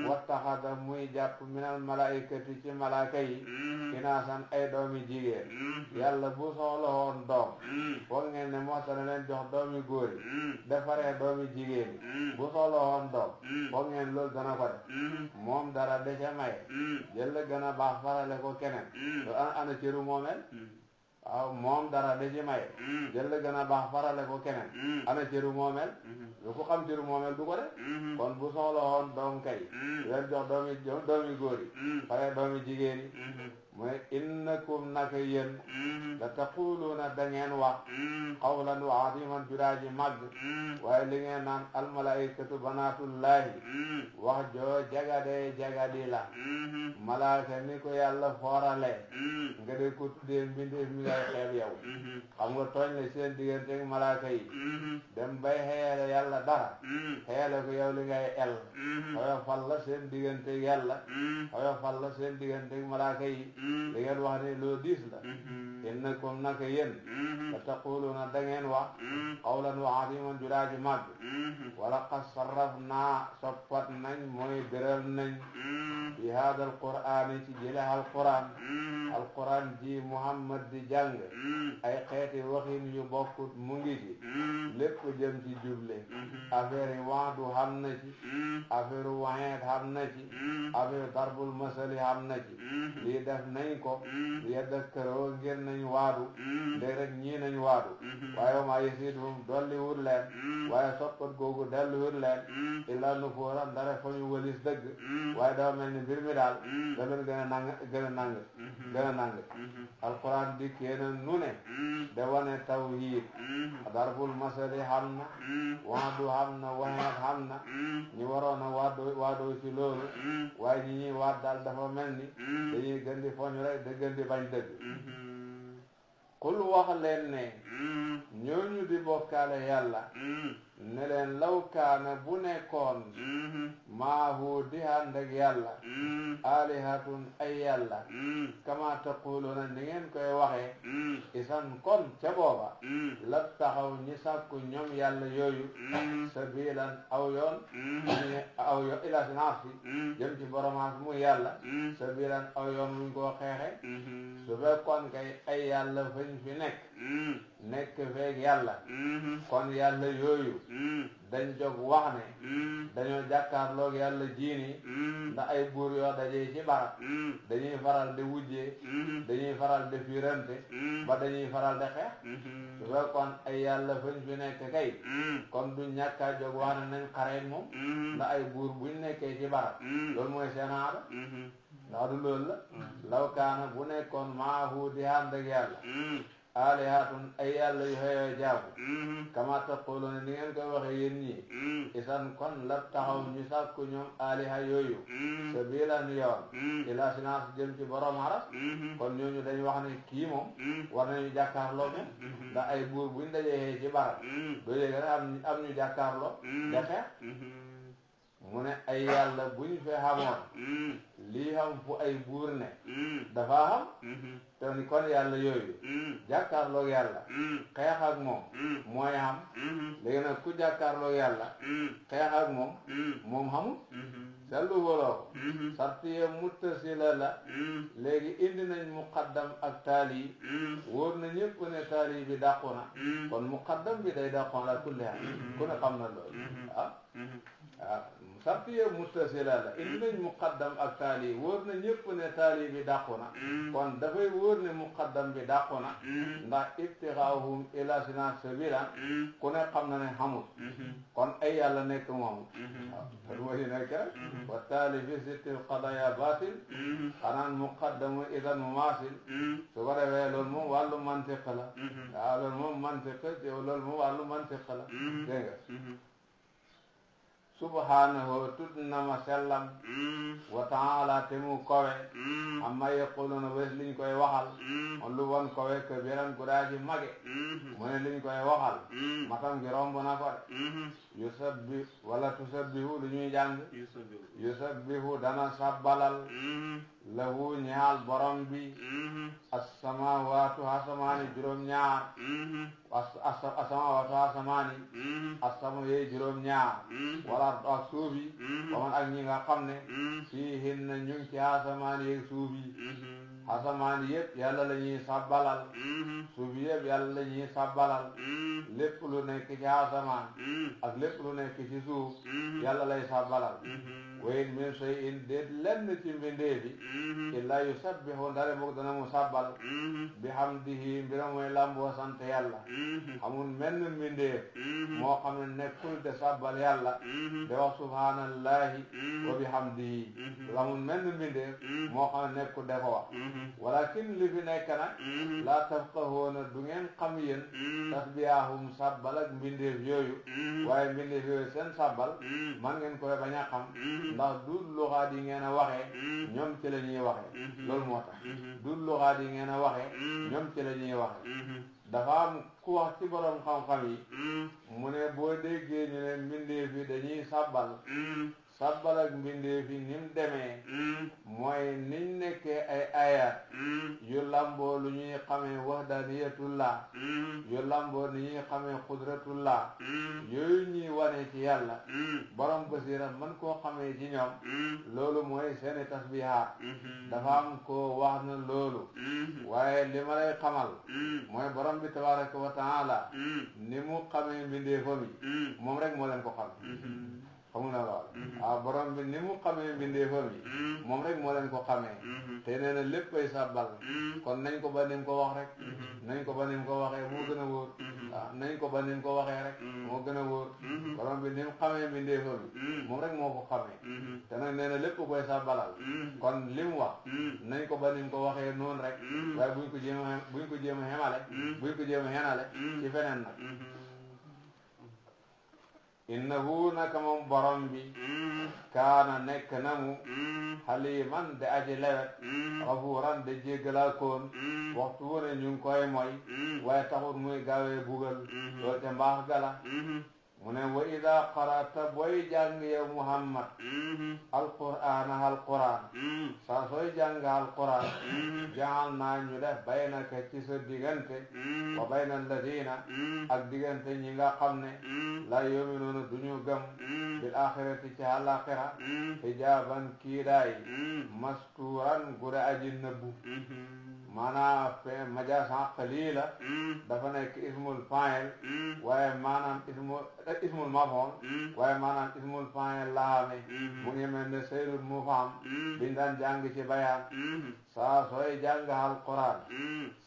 wattaxada muy jàpp minal malaikati ci malaaka yi inaasan ay doom yu jigéen yàlla bu soxla woon doom foog ngeen ne moo dana leen jox doom yu góor yi defaree doom yu jigéen yi bu soxla woon doom foog ngeen loolu dana ko def moom dara de ca maye jël la gën a baax farale ko keneen lo ana cëru moomeel waaw moom dara da ci maye jël la gën a baax farale ko keneen ana cëru moomeel lu ko xam cëru moomeel du ko de kon bu soxla woon doom kay leen jox doomi góor yi pare doomi jigéen yi mooy innakum naka yéen la taquluuna da ngeen wax qawlan wa aziman juraaji màgg waaye li ngeen naan almalaikatu banatullahi wax joo jagadi la malaaka ni ko yàlla foorale nga de ko tuddee mbindeef mi ngay xeeb yow xam nga tooñ la seen diggante ak malaaka yi dem bay xeele yàlla dara xeele ko yow li ngay el xoyo fal la seen diggante ak yàlla xoyo fal la seen diggante ak malaaka yi li ngeen wax ne loo diis la innakum naka yéen la taquluuna da ngeen wax qawlan wa aziman juraaji màgg wala qad sarrafnaa soppat nañ mooy biral nañ fi haada alqur'ani ci jële alquran ji muhammad di jàng ay xeeti waxin yu bokkut mu ngi ci lépp jëm ci juble affaire yi waadu xam na ci affaire wayeet xam na ci affaire darbul masali xam na ci lii def nañ ko yadakkaroo ngir nañ waadu ndég rek ñii nañ waadu waaye wa maa yasiiduhum dolli wut leen waaye soppat googu dellu wut leen illaa nufuura ndare fa ñu wëlis dëgg waaye dafa mel ni mbir mi daal da leen gën a nàng alquran dikkee na nu ne da wane tawhid darbul masali xam na waadu xam na waneet xam na ñu waroon a waadoo ci loolu waaye ñi ñuy waat daal dafa mel ni dañuy gën di foñ rek da gën di bañ dëgg kul wax leen ne ñooñu di bokkaale yàlla ne leen law kaana bu nekkoon maahu di ànd ak yàlla alihatun ay yàlla kama taquluna ni ngeen koy waxee isan kon ca booba la taxaw ñi sàkku ñoom yàlla yooyu sabilan aw yoon ila sinasi jëm ci boromaas mu yàlla sabilan aw yoon muñ koo xeexe su fekkoon kay ay yàlla fañ fi nekk feeg yàlla kon yàlla yooyu dañ jóg wax ne dañoo jàkkaarloog yàlla jiini ndax ay buur yoo dajee ci barab dañuy faral di wujjee dañuy faral di firante ba dañuy faral di xeex su fekkoon ay yàlla fañ fi nekk kay kon du ñàkkaa jóg wax ne nañ xareeg moom ndax ay buur buñ nekkee ci barab loolu mooy seen aada ndax du loolu la law kaana bu nekkoon maahu di ànd ak yàlla alihatun ay yàlla yu xëyoo jaabu kama taquluna ni ngeen koy waxee yéen ñii isan kon la taxaw ñu sàkku ñoom aliha yooyu sabilan yoon ila sinance jëm ci borom aras kon ñooñu dañu wax ne kii moom war nañu jàkkaarloo moom ndax ay buur buñ dajee ci barab doo yéeg rek am ñu jàkkaarloo de xeex mu ne ay yàlla buñ fe xamoon lii xam fu ay buur ne dafa xam te ni kon yàlla yooyu jàkkaarloog yàlla xeex ak moom mooy xam léegi nag ku jàkkaarloog yàlla xeex ak moom xamul sellu boloo ko sartiye muttasila la léegi indi nañ muqaddam ak taali wóor na ñëpp ne taali bi dàqu na kon muqaddam bi day dàqoon la kulli xam ku ne xam na loolu sartiye muttasila la indi nañ muqaddam ak taali wóor na ñëpp ne taali bi dàqu na kon dafay wóor ne muqaddam bi dàqu na ndax ibtixaahum ila sinat sabilan ku ne xam na ne xamul kon ay yàlla nekk moomu waaw lu ma di nekk rek wa taali fi sittil qadaya batil xanaan muqaddamu idan mumasil su ko defee loolu moom wàllu mantiq la waaw loolu moom mantiq loolu moom wàllu mantiq la dégg nga subhanahu tudd na ma sellam wa taala te mu kowe amma yaquluna wes liñ koy waxal on lu won kowe kabiran gudaaji mage mu ne liñ koy waxal matam gi romb na ko de yusabbi wala tusabbihu lu ñuy jàng yusabbihu dana sabbalal lahu ñaal borom bi as-samawatu asamaani juróom-ñaar as-samawatu asamaani asama yee juróom-ñaar wala ak suuf yi waman ak ñi nga xam ne fiihinna ñu ngi ci asamaani yeeg suuf yi asamaan yëpp yàlla la ñuy sabbalal suuf yëpp yàlla la ñuy sabbalal lépp lu nekk ci asamaan ak lépp lu nekk ci suuf yàlla lay sabbalal wa in min shay'in déet lenn ci mbindeefi illa yusabbihu ndare boog dana mu sabbal bihamdihi mbira mooy lamboo sant yàlla amul menn mbindeef moo xam ne nekkul de sabbal yàlla de wax subhanallahi wa bihamdihi amul menn mbindeef moo xam ne nekkul de ko wax walakin li fi nekk nag laa tafqahuuna du ngeen xam yéen tasbihahum sabbal ak mbindeef yooyu waaye mbindeef yooyu seen sabbal man ngeen koy bañ a xam ndax du luxaat yi ngeen a waxee ñoom ci la ñuy waxee loolu moo tax du luxaat yi ngeen a waxee ñoom ci la ñuy waxee dafa am ku wax ci borom xam-xam yi mu ne boo déggee ñu ne mbindeef yi dañuy sabbal sabbal ak mbindeef yi ni mu demee mooy niñ nekkee ay ayat yu lamboo lu ñuy xamee wahdaniyatullah yu lamboo ni ñuy xamee qudratullah yooyu ñuy wane ci yàlla borom basira man koo xamee ci ñoom loolu mooy seeni tasbihaat dafa am koo wax na loolu waaye li ma lay xamal mooy borom bi tabaraka wa taala ni mu xamee mbindeefam yi moom rek moo leen ko xam xamu na lool borom bi ni mu xamee mbindeefam yi moom rek moo leen ko xamee te nee na léppay sàbbal kon nañ ko ba ni mu ko wax rek nañ ko ba ni mu ko waxee moo gën a wóor nañ ko ba ni mu ko waxee rek moo gën a wóor borom bi ni mu xamee mbindeefam moom rek moo ko xamee te nag nee na lépp koy sàbbalal kon li mu wax nañ ko ba ni mu ko waxee noonu rek waaye buñ ko jéem a xemale buñ ko jéem a xenale ci feneen nag innahu naka moom borom bi kaana nekk na mu xaliman de aji lewet xafuuran de jéggalaakoon waxtu wu ne ñu ngi koy moy waaye taxul muy gaawee bugal loolu te mbaax gala mu ne wa ida qara'ta booy jàng yow Muhammad alquran saa sooy jàng alquran jaal naa ñu def baynaka ci sa diggante wa bayna alladina ak diggante ñi nga xam ne la yuminuuna duñu gëm bil axirati ci àllaaxira hijaaban kiidaay mastuuran gure aji nëbbu maanaam majaasan qaliila dafa nekk ismul faa'il waaye maanaam ismul maf'uul waaye maanaam ismul faa'il laame mu ngi mel ne sayrul mufham biñ daan jàng ci bayaan saa sooy jàng alquran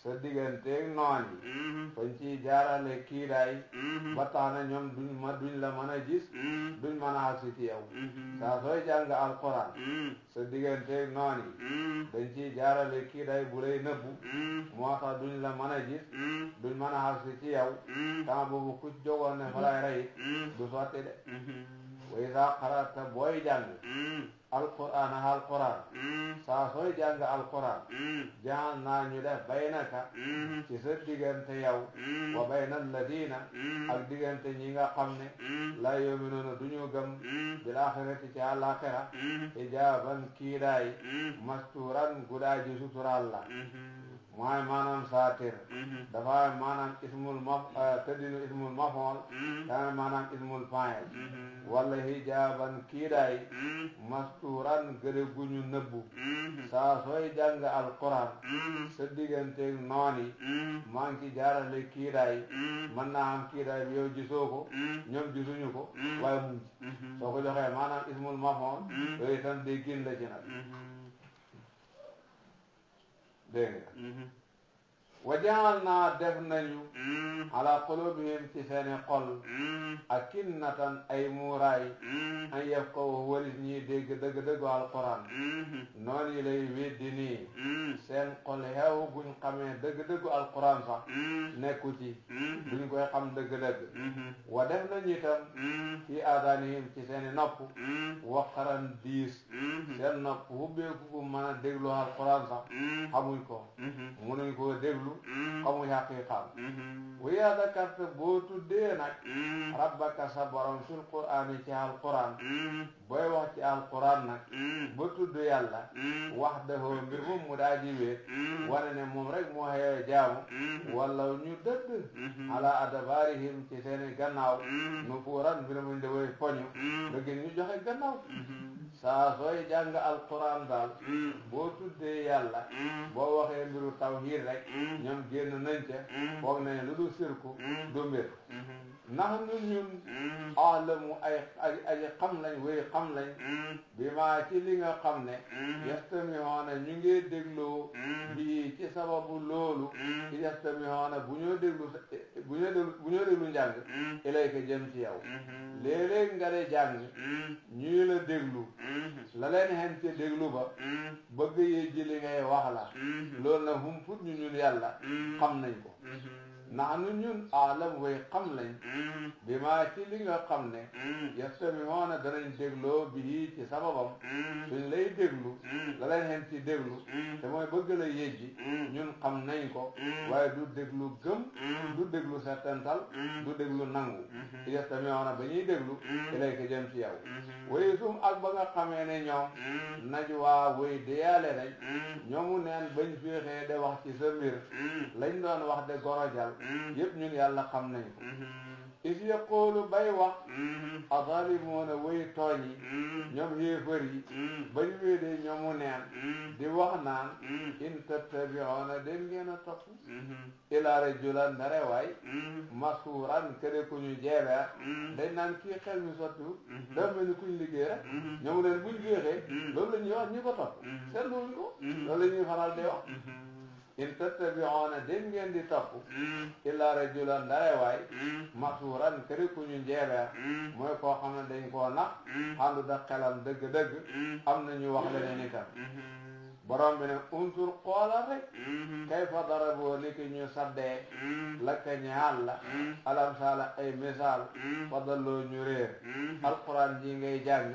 sa digganteeg noon yi fañ ciy jaarale kiidaay ba tax na ñoom duñ la mën a gis duñ mën a agsi ci yow saa sooy jàng alquran sa digganteeg noon yi dañ ciy jaarale kiidaay bu lay nëbbu moo tax duñ la mën a gis duñ mën a agsi ci yow temps boobu ku jogoon ne fa lay rey du sotti de wa iza qara'ta booy jàng alquran saa sooy jàng alquran jaal naa ñu def baynaka ci sa diggante yow wa bayna alladina ak diggante ñi nga xam ne la yuminuuna duñu gëm bil axirati ci àllaaxira hijaaban kiidaay mastuuran gudaaji suturaal la mooy maanaam saatir dafa maanaam ismul tëddinu ismul maf'ul dafa maanaam ismul fa'il wala hijaaban kiidaay mastuuran gëre guñu nëbbu saa sooy jàng alquran sa digganteeg noon yi maa ngi ci jaarale kiidaay mën naa am kiidaay bi yow gisoo ko ñoom gisuñu ko waaye mu ngi soo ko joxee maanaam ismul maf'ul yooyu itam déggin la ci nag dégg nga wa jaal naa def nañu ala qulubihim ci seeni xol akinnatan ay muuraay an yafqahu walis ñiy dégg dëgg-dëggu alquran noonu yi lay weddi nii seen xol xeew guñ xamee dëgg-dëggu alquran sax nekku ci duñ koy xam dëgg-dëgg wa def nañu itam fi aadanihim ci seeni nopp waqaran diis seen nopp hubbeeku gu mën a déglu alquran sax xamuñ ko munuñ koo déglu xamuñ xaqiiqam wa yaa dakarta boo tuddee nag rabbaka sa borom fil qur'aani ci alquran booy wax ci alquran nag ba tudd yàlla wahdahu mbir moom mu daa ji wéet wane ne moom rek moo xeewe jaamu wala ñu dëdd ala adabarihim ci seeni gannaaw nufuuran mbir muñ de way poñu nga gën ñu joxe gannaaw saa sooy jàng alquran daal boo tuddee yàlla boo waxee mbiru tawhiid rek ñoom génn nañ ca foog nañ lu du sirku du mbir ndax ñun alamu ay xam lañ wéy xam lañ bi maa ci li nga xam ne yastamihoona ñu ngi dégloo bii ci sababu loolu yastamihoona bu ñoo déglu njàng ilayka jëm ci yow léeg-léeg nga de jàng ñuy la déglu la leen xen ci déglu ba bëgg yee ji li ngay wax la loolu nag hum fut ñu ñun yàlla xam nañ ko naxnu ñun aalam way xam lañ bi maa ci li nga xam ne yastamihoona danañ dégloo bii ci sababam suñ lay déglu la leen xen ci déglu te mooy bëgg la yejji ñun xam nañ ko waaye du déglu gëm du déglu settantal du déglu nangu yastamihoona ba ñuy déglu ilayka jëm ci yow way sum ak ba nga xamee ne ñoom najwaa way deyaale nañ ñoomu neen bañ féexee de wax ci sa mbir lañ doon wax de gorojal yëpp ñun yàlla xam nañ ko is yaqulu bay wax azalimuuna way tooñ yi ñoom yéefar yi bañ wéedee ñoomu neen di wax naan in tattabi'una den ngeen a topp ila rajulan ndare waay masuuran kede ku ñu jeebeer dañ naan kii xel mi sottiwut dafa mel ni kuñ liggéey rek ñoomu neen buñ géexee loolu la ñuy wax ñi ko topp seetluwuñ ko loolu la ñuy faral di wax in tattabi'una den ngeen di topp illa rajulan ndare waay masuuran këri ku ñu njeebeer mooy koo xam ne dañ koo nax xandu da xelam dëgg-dëgg am na ñu wax leneen itam borom bi ne unsur xoolal rek kayfa daraboo ni ki ñu saddee lakka ñaal la alam sala ay misaal fadalloo ñu réer alquran ji ngay jàng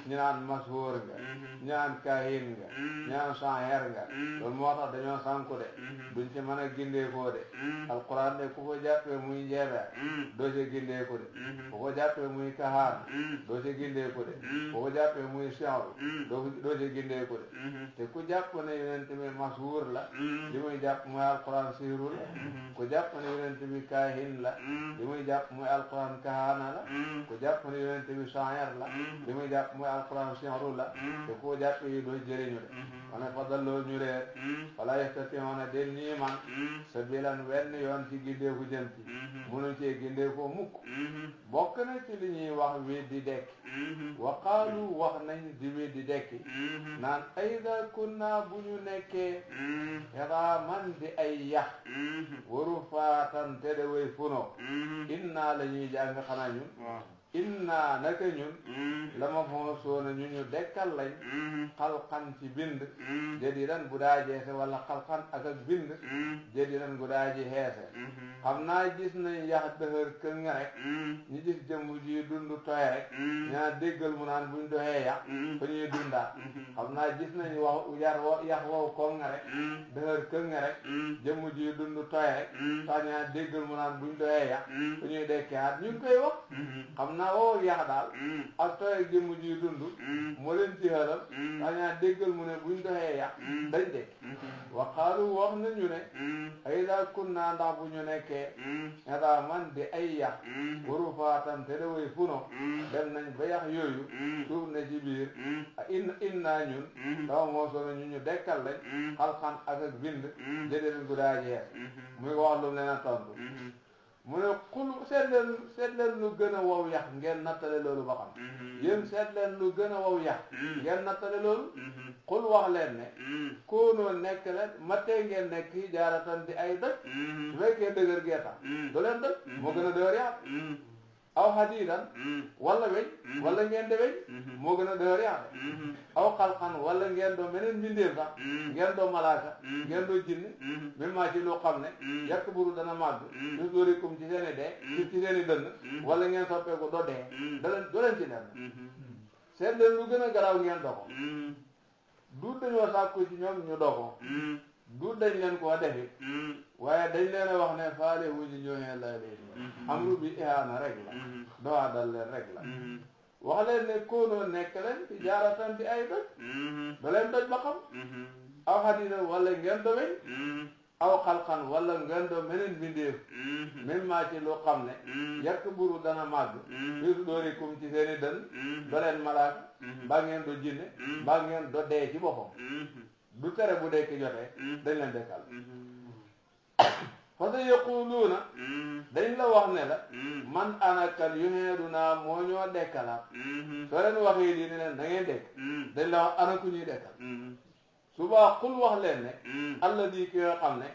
ñu naan mashhur nga ñu naan kahin nga ñu naan shaa'ir nga loolu moo tax dañoo sànku de duñ ci mën a gindeekoo de alquran de ku ko jàppee muy njeebeer doo ci gindeeku de ku ko jàppee muy kahaan doo ci gindeeku de ku ko jàppee muy shi'ru doo ci gindeeku de te ku jàpp ne yonent bi mashhur la li muy jàpp mooy alquran siiru la ku jàpp ne yonent bi kaahin la li muy jàpp mooy alquran kahaana la ku jàpp ne yonent bi shaa'ir la li muy jàpp mooy alquran shi'ru la te ku jàpp yi doo jëriñu de wane fadalloo ñu réer wala yastati'una den ñii man sabilan wenn yoon ci gindeeku jëm ci munu cee gindeekoo mukk bokk na ci li ñuy wax wi di dekki wa qaalu wax nañ di wi di dekki naan ayda kunna bu ñu nekkee xiraaman di ay yax waru faatan te de way funo inna la ñuy jàng xanaa ñun inna naka ñun la ma foo soona ñu dekkal lañ xalqan ci bind jadidan bu daa jeese wala xalqan ak bind jadidan bu daa ji xeese xam naa gis nañ yax dëhër këng rek ñu gis jëmm ji dund tooy rek ñaa déggal mu naan buñ doxee yax fa ñuy dundaat xam naa gis nañ yax wow koŋ rek dëhër këng rek jëmm ji dund tooy rek tax ñaa déggal mu naan buñ doxee yax fa ñuy dekkeaat ñu ngi koy wax xam naa woo yax daal ak tooy ak jëmm ji dund moo leen ci xelal tax ñaa déggal mu ne buñ doxee yax dañ dekk wa qaalu wax nañu ne ay daa kunna ndax bu ñu nekkee etaa man di ay yax waru faatan te daway funo dem nañ ba yax yooyu suuf ne ci biir inna ñun dama moo soona ñu dekkal lañ xalxan ak bind jëdeen gu daa jeex muy wax lu leen a tontu mu ne xul seet leen lu gën a wow yax ngeen nattale loolu ba xam yéen seet leen lu gën a wow yax ngeen nattale loolu xul wax leen ne koonoo nekk leen mattee ngeen nekk yi jaaratan di ay dëkk su fekkee dëgër gee tax du leen dëkk moo gën a dëgër yax aw hadiidan wala weñ wala ngeen de weñ moo gën a dëgër yax aw xalxan wala ngeen doo meneen mbindeef sax ngeen doo malaaka ngeen doo jinne même maa ci loo xam ne yàq buru dana màgg ñu dóorikum ci seen i dee ci seen i dënn wala ngeen soppeeku doo dee doo leen ci dem seet leen lu gën a garaaw ngeen doko du dañoo sàkku ci ñoom ñu doko du dañ leen koo defi waaye dañ leen a wax ne faale wuñu ñooñee lay leen amru bi ihaana rek la dowaa dal leen rek la wax leen ne koonoo nekk leen ci jaaratan di ay doj da leen doj ba xam aw xadina wala ngeen do weñ aw xalxan wala ngeen do meneen bindeef même maa ci lu xam ne yàq buru dana màgg bisu doorikum ci seeni dën do leen malaak mbaa ngeen do jinne mbaa ngeen do dee ci boppam du tere bu dekki jotee dañ leen dekkal fa sa yaquluuna dañ la wax ne la man anakan yuheeduna moo ñoo dekkalaat soo leen waxee lii ne leen da ngeen dekk dañ la wax anaku ñuy dekkal subaa xul wax leen ne alladi ki nga xam ne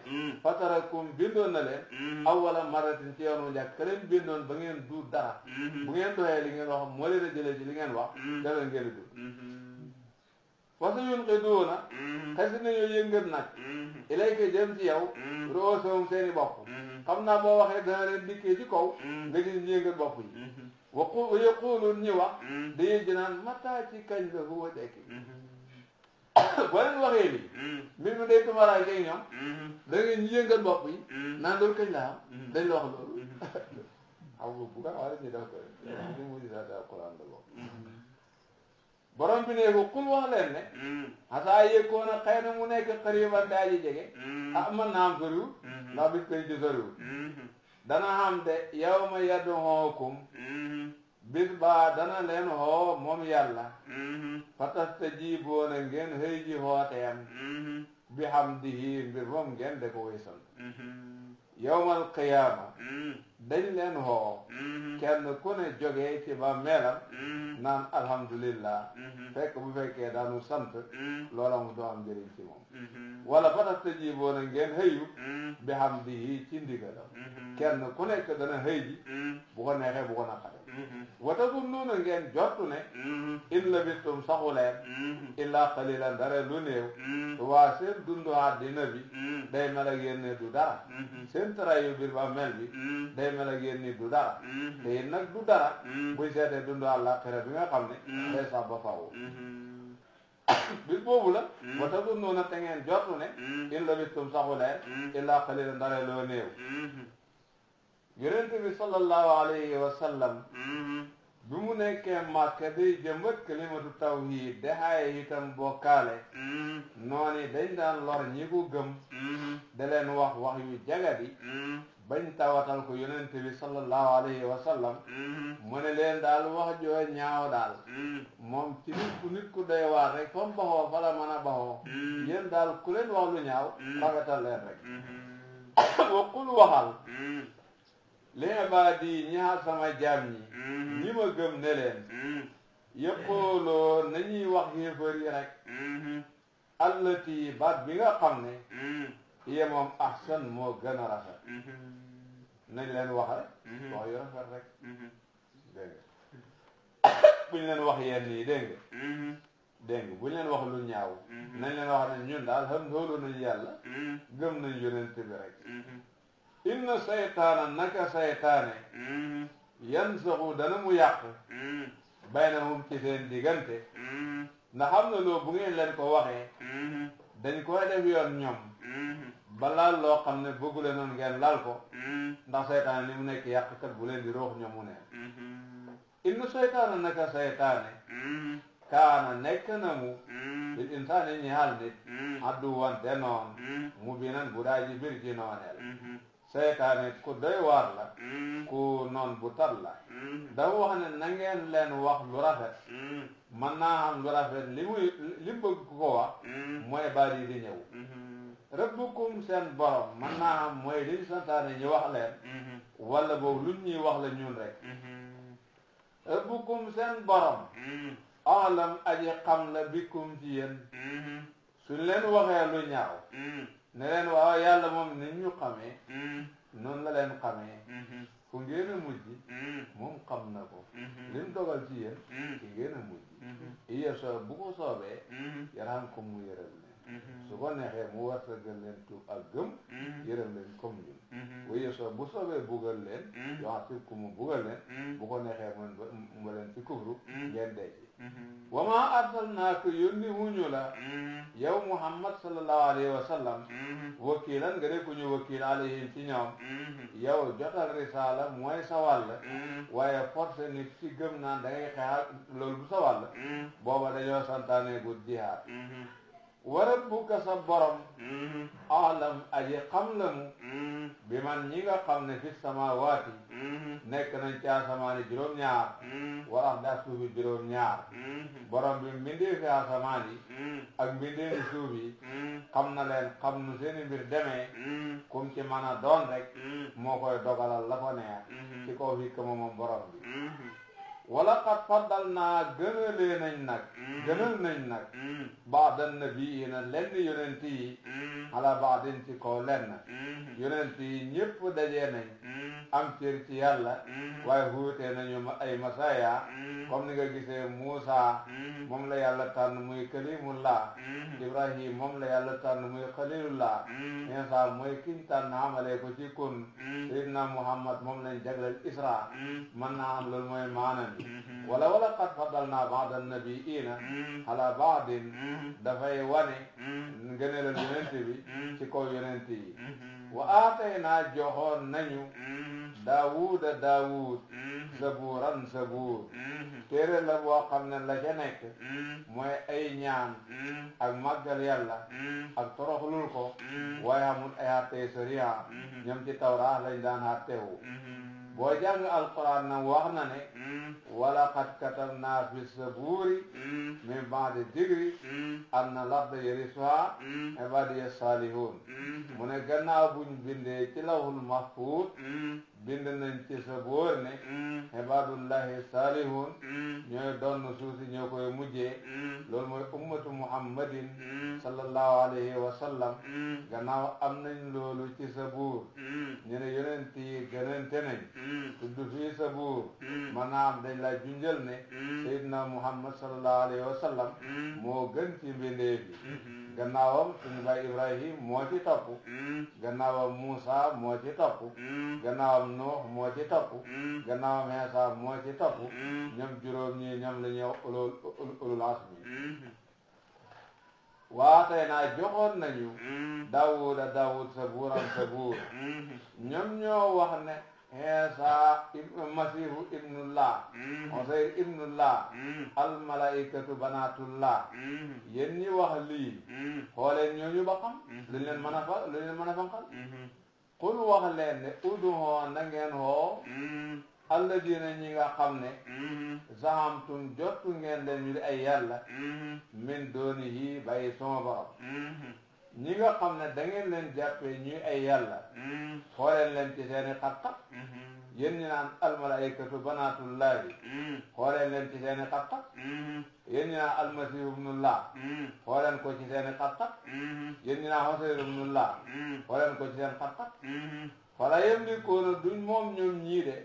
fatarakum bindoon na leen awwala maratin ci yoonu njàkk ka leen bindoon ba ngeen du dara bu ngeen doxee li ngeen wax moo leen a jëlee ci li ngeen wax dara ngeen di dul fasa yun xi duuna xesi nañoo yëngat nag ilayka jëm ci yow roosowum seeni bopp xam naa boo waxee dana leen dikkee ci kaw nga gis ñu yëngat bopp yi wa yaquluun ñi wax dañuy jënaan mataa ci kañ la huwa dekki boo leen waxee lii mbir mi day tumaraay kay ñoom da ngeen ñu yëngat bopp yi naan loolu kañ la am dañ la wax loolu xam nga bu waa rek ñu def ko ñu mujj sa alquran la bokk borom bi ne ko kul wax leen ne xasaa yëkkoona xëy na mu nekk xariban daa ji jege ah man naa am soriwul ndax bis koy ci soriwul dana xam de yow ma yaddu xookum bis baa dana leen xoo moom yàlla fatastajiboona ngeen xëy ji xooteem bi hamdihi mbir moom ngeen de ko way sant yawmal qiyaama dañ leen xoo kenn ku ne jógee ci ba meelam naan alhamdulillah fekk bu fekkee daanu sant loola mu doo am njëriñ ci moom wala fa tax tëjiboo na ngeen xëyu bi hamdihi ci ndigalam kenn ku nekk dana xëy ji bu ko neexee bu ko naqare wata bu nuuna ngeen jortu ne in labistum saxuleen illaa qalilan dara lu néew waa seen dundu àddina bi day mel ak yéen ne du dara seen tarayu biir ba mel bi day mel ak yéen ni du dara te it nag du dara buy seetee dundu àllaaxira bi nga xam ne day sax ba faw bis boobu la wata bu nuuna te ngeen jortu ne in labistum saxuleen illaa qalilan dara loo néew yonent bi sallallahu alayhi wa sallam bi mu nekkee Màkka day jëmbat kalimatu tawhid de xaaye itam bokkaale noonu dañ daan lor ñi ko gëm da leen wax yu jagadi bañ tawatal ko yonent bi sallallahu alayhi wa sallam mu ne leen daal wax joo ñaaw daal moom ci nit ku doy waar rek fa mu baxoo fa la mën a baxoo yéen daal ku leen wax lu ñaaw rafetal leen rek waqul waxal li ibaadi ñaar sama jaam ñi ma gëm ne leen yëppooloo nañuy wax yéefar yi rek allati baat bi nga xam ne yee moom ahsan moo gën a rafet nañ leen wax rek wax yu rafet rek dégg nga buñ leen wax yenn yi dégg nga buñ leen wax lu ñaaw nañ leen wax ne ñun daal xam xoolu nañu yàlla gëm nañ yonent bi rek inna saytaana naka saytaane yansaxu dana mu yàq baynahum ci seen diggante ndax xam na loo bu ngeen leen ko waxee dañ koy def yoon ñoom ba laal loo xam ne bëggule noonu ngeen laal ko ndax saytaane ni mu nekk yàqkat bu leen di roox ñoom mu neen inna saytaana naka saytaane kaana nekk na mu lil insaani ñaal nit adduwan te noon mu binan bu daa ji bir ci nooneel seytaane ku doy waar la ku noon bu tar la dafa wax ne na ngeen leen wax lu rafet mën naa xam lu rafet li bëgg ku ko wax mooy baat yi di ñëw rabbukum seen borom mën naa xam mooy liñ santaane ñu wax leen wala boobu luñ ñuy wax la ñun rek rabbukum seen borom alam aji xam la bikum ci yéen suñ leen waxee lu ñaaw ne leen waaw yàlla moom ni ñu xamee noonu la leen xamee fu ngeen a mujj moom xam na ko lim dogal ci yéen ki ngeen a mujj iya soo bu ko soobee yaram ko mu yërëm leen su ko neexee mu wartagal leen tuub ak gëm yërëm leen comme ñun iya soo bu soobee bugal leen yoo xam ku mu bugal leen bu ko neexee mu leen ci kufru ngeen dee ci wa maa arsalnaaka yónni wuñu la yow Muhammad sallallahu alayhi wa sallam wakiilan nga de ku ñu wakiil alayhim ci ñoom yow jotal risaala mooy sa wàll waaye forcé nit ci gëm naan da ngay xeex loolu bu sa wàll booba dañoo santaane gud jihaad wa rabbuka sa borom alam aji xam la mu bi man ñi nga xam ne fi samawaati nekk nañ ci asamaani juróom-ñaar wa ardi suufi juróom-ñaar borom bi mbindee fi asamaan yi ak mbindee fi suuf yi xam na leen xam nu seeni mbir demee kum ci mën a doon rek moo koy dogalal la ko neex ci kaw fi kama moom borom bi wala qad faddal naa gënalee nañ nag gënal nañ nag ba'dan nabiyyiina lenn yonent yi ala ba'din ci kaw lenn yonent yi ñëpp dajee nañ am cër ci yàlla waaye wuutee nañu ay masaya comme ni nga gisee Muusa moom la yàlla tànn muy kalimullah Ibrahim moom la yàlla tànn muy xalilullah Isa mooy kiñ tànn amalee ko ci kun Seydina Muhammad moom lañ jagleel Isra mën naa am loolu mooy maanam wala qad faddalnaa ba'da nabiyyiina ala ba'din dafay wane ngëneelal yonent bi ci kaw yonent yi wa aataynaa joxoon nañu Daawuda zabuuran zabuur téere la boo xam ne la ca nekk mooy ay ñaan ak màggal yàlla ak toroxlul ko waaye amul ay àttee sariya ñoom ci Tawraat lañ daan àtteewu boo jàng alquran nag wax na ne wala qad katabnaa fi zabuuri min ba'di dikri anna al-arda yarisuhaa ibaadiya saalihuun mu ne gannaaw buñ bindee ci lawhul mahfuuz bind nañ ci sa boor ne ibadullahi salihun ñooy doon suuf si ñoo koy mujjee loolu mooy ummatu muhammadin sallallahu alayhi wa sallam gannaaw am nañ loolu ci sa buur ñu ne yonent yi gënante nañ tudd fii sa buur maanaam dañ la junjal ne Seydina Muhammad sallallahu alayhi wa sallam moo gën ci mbindeef bi gannaawam suñu baay Ibrahim moo ci topp gannaawam Muusa moo ci topp gannaawam Nuux moo ci topp gannaawam Iisaa moo ci topp ñoom juróom ñi ñoom la ñuy ulul azmi waatee naa joxoon nañu Daawud sa buur ñoom ñoo wax ne Iisaa masiihu ibnullah Usayr ibnullah almalaikatu banaatullah yéen ñi wax lii xooleen ñooñu ba xam lu leen mën a fanqal qul wax leen ne ud'uu na ngeen hoo alladina ñi nga xam ne zahamtum jottu ngeen leen ñu di ay yàlla min doonihi bàyyi sama borom ñi nga xam ne da ngeen leen jàppee ñuy ay yàlla xooleen leen ci seeni xat-xat yéen ñi naan almalaikatu banaatullahi xooleen leen ci seeni xat-xat yéen ñi naan almasihu ibnullah xooleen ko ci seeni xat-xat yéen ñi naan Usayr ibnullah xooleen ko ci seen xat-xat wala yamlikuuna duñ moom ñoom ñii de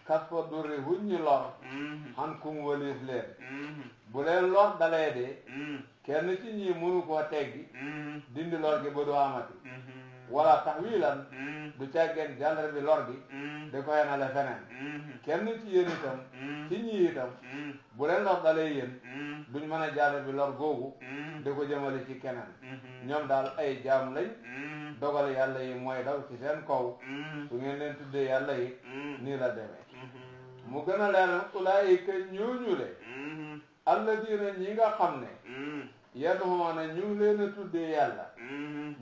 kasfa durri huñ ñi lor xan kum walis leen bu leen lor dalee de kenn ci ñii mënu koo teggi dindi lor gi ba du amati wala tahwilan du caggeen jàllar bi lor gi da ko yenale feneen kenn ci yéen itam ci ñii itam bu leen lor dalee yéen duñ mën a jàllar bi lor googu da ko jëmale ci keneen ñoom daal ay jaam lañ dogal yàlla yi mooy daw ci seen kaw su ngeen leen tuddee yàlla yi nii la demee mu gën a leer ulaayika ñooñu le alladina ñi nga xam ne yad'uuna ñu ngi leen a tuddee yàlla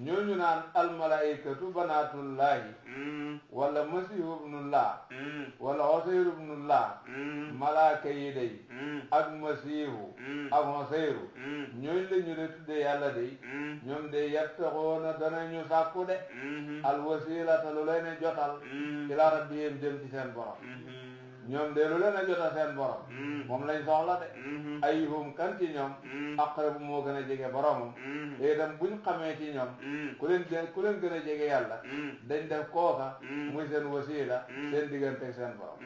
ñooñu naan almalaikatu banaatullahi wala masihu ibnullah wala Usayru ibnullah malaaka yi day ak masihu ak Usayru ñooñu la ñu de tuddee yàlla day ñoom de yabtaxoona danañu sàkku de alwasilata lu leen jotal ila rabbihim jëm ci seen borom ñoom de lu leen a jota seen borom moom lañ soxla de ayyuhum kan ci ñoom aqrabu moo gën a jege boromam te itam buñ xamee ci ñoom ku leen gën a jege yàlla dañ def kooka muy seen wasila seen diggante seen borom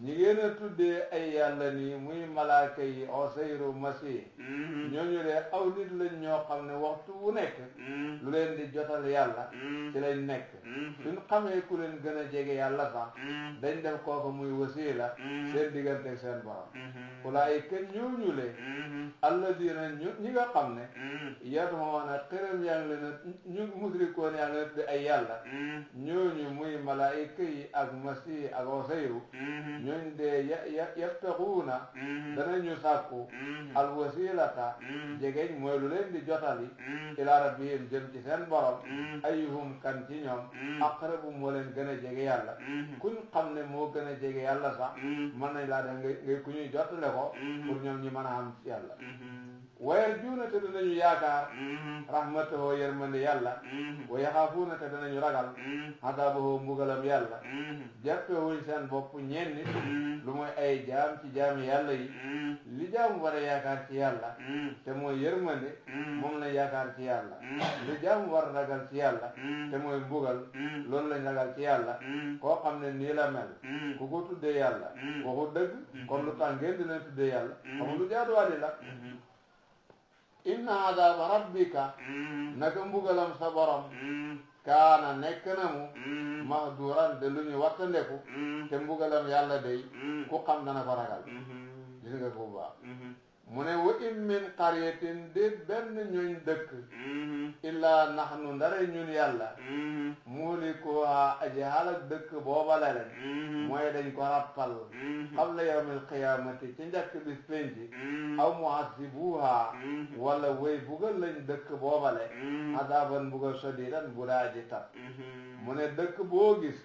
ñi ngeen a tuddee ay yàlla nii muy malaaka yi Usayru Masih ñooñu de aw nit lañ ñoo xam ne waxtu wu nekk lu leen di jotal yàlla ci lañ nekk suñ xamee ku leen gën a jege yàlla sax dañ def kooka muy wasila seen diggante seen borom ulaayika ñooñu le alladina ñi nga xam ne yad'uuna xërëm yaa ngi leen a ñu musrikoon yaa ngi leen tudde ay yàlla ñooñu muy malaayika yi ak Masih ak Usayru ñooñ de yabtaxuuna danañu sàkku alwasilata jegeñ mooy lu leen di jotali ila rabbihim jëm ci seen borom ayyuhum kan ci ñoom aqrabu moo leen gën a jege yàlla kuñ xam ne moo gën a jege yàlla sax mën nañ laa def ngay ku ñuy jotale ko pour ñoom ñi mën a xam ci yàlla wayar juuna te danañu yaakaar rahmatahu yërmande yàlla wa yaxaafuuna te danañu ragal adabahu mbugalam yàlla jàppewuñ seen bopp ñenn nit lu mooy ay jaam ci jaami yàlla yi li jaam war a yaakaar ci yàlla te mooy yërmande moom lañ yaakaar ci yàlla li jaam war a ragal ci yàlla te mooy mbugal loolu lañ ragal ci yàlla koo xam ne nii la mel ku ko tuddee yàlla waxu dëgg kon lu tax ngeen di leen tuddee yàlla xamul lu jaaduwaadi la inna adaba rabbika naka mbugalam sa borom kaana nekk na mu mahduran de lu ñu wattandeku te mbugalam yàlla day ku xam dana ko ragal gis nga ko bu baax mu ne wa in min qaryatin déet benn ñooñ dëkk illaa nahnu ndare ñun yàlla muhlikuha aji halak dëkk booba la leen mooy dañ ko rappal qabla yawmil qiyamati ci njëkk bis penci aw muhasibuha wala way bugal lañ dëkk boobale adaban bugal shadidan bu daa ji tat mu ne dëkk boo gis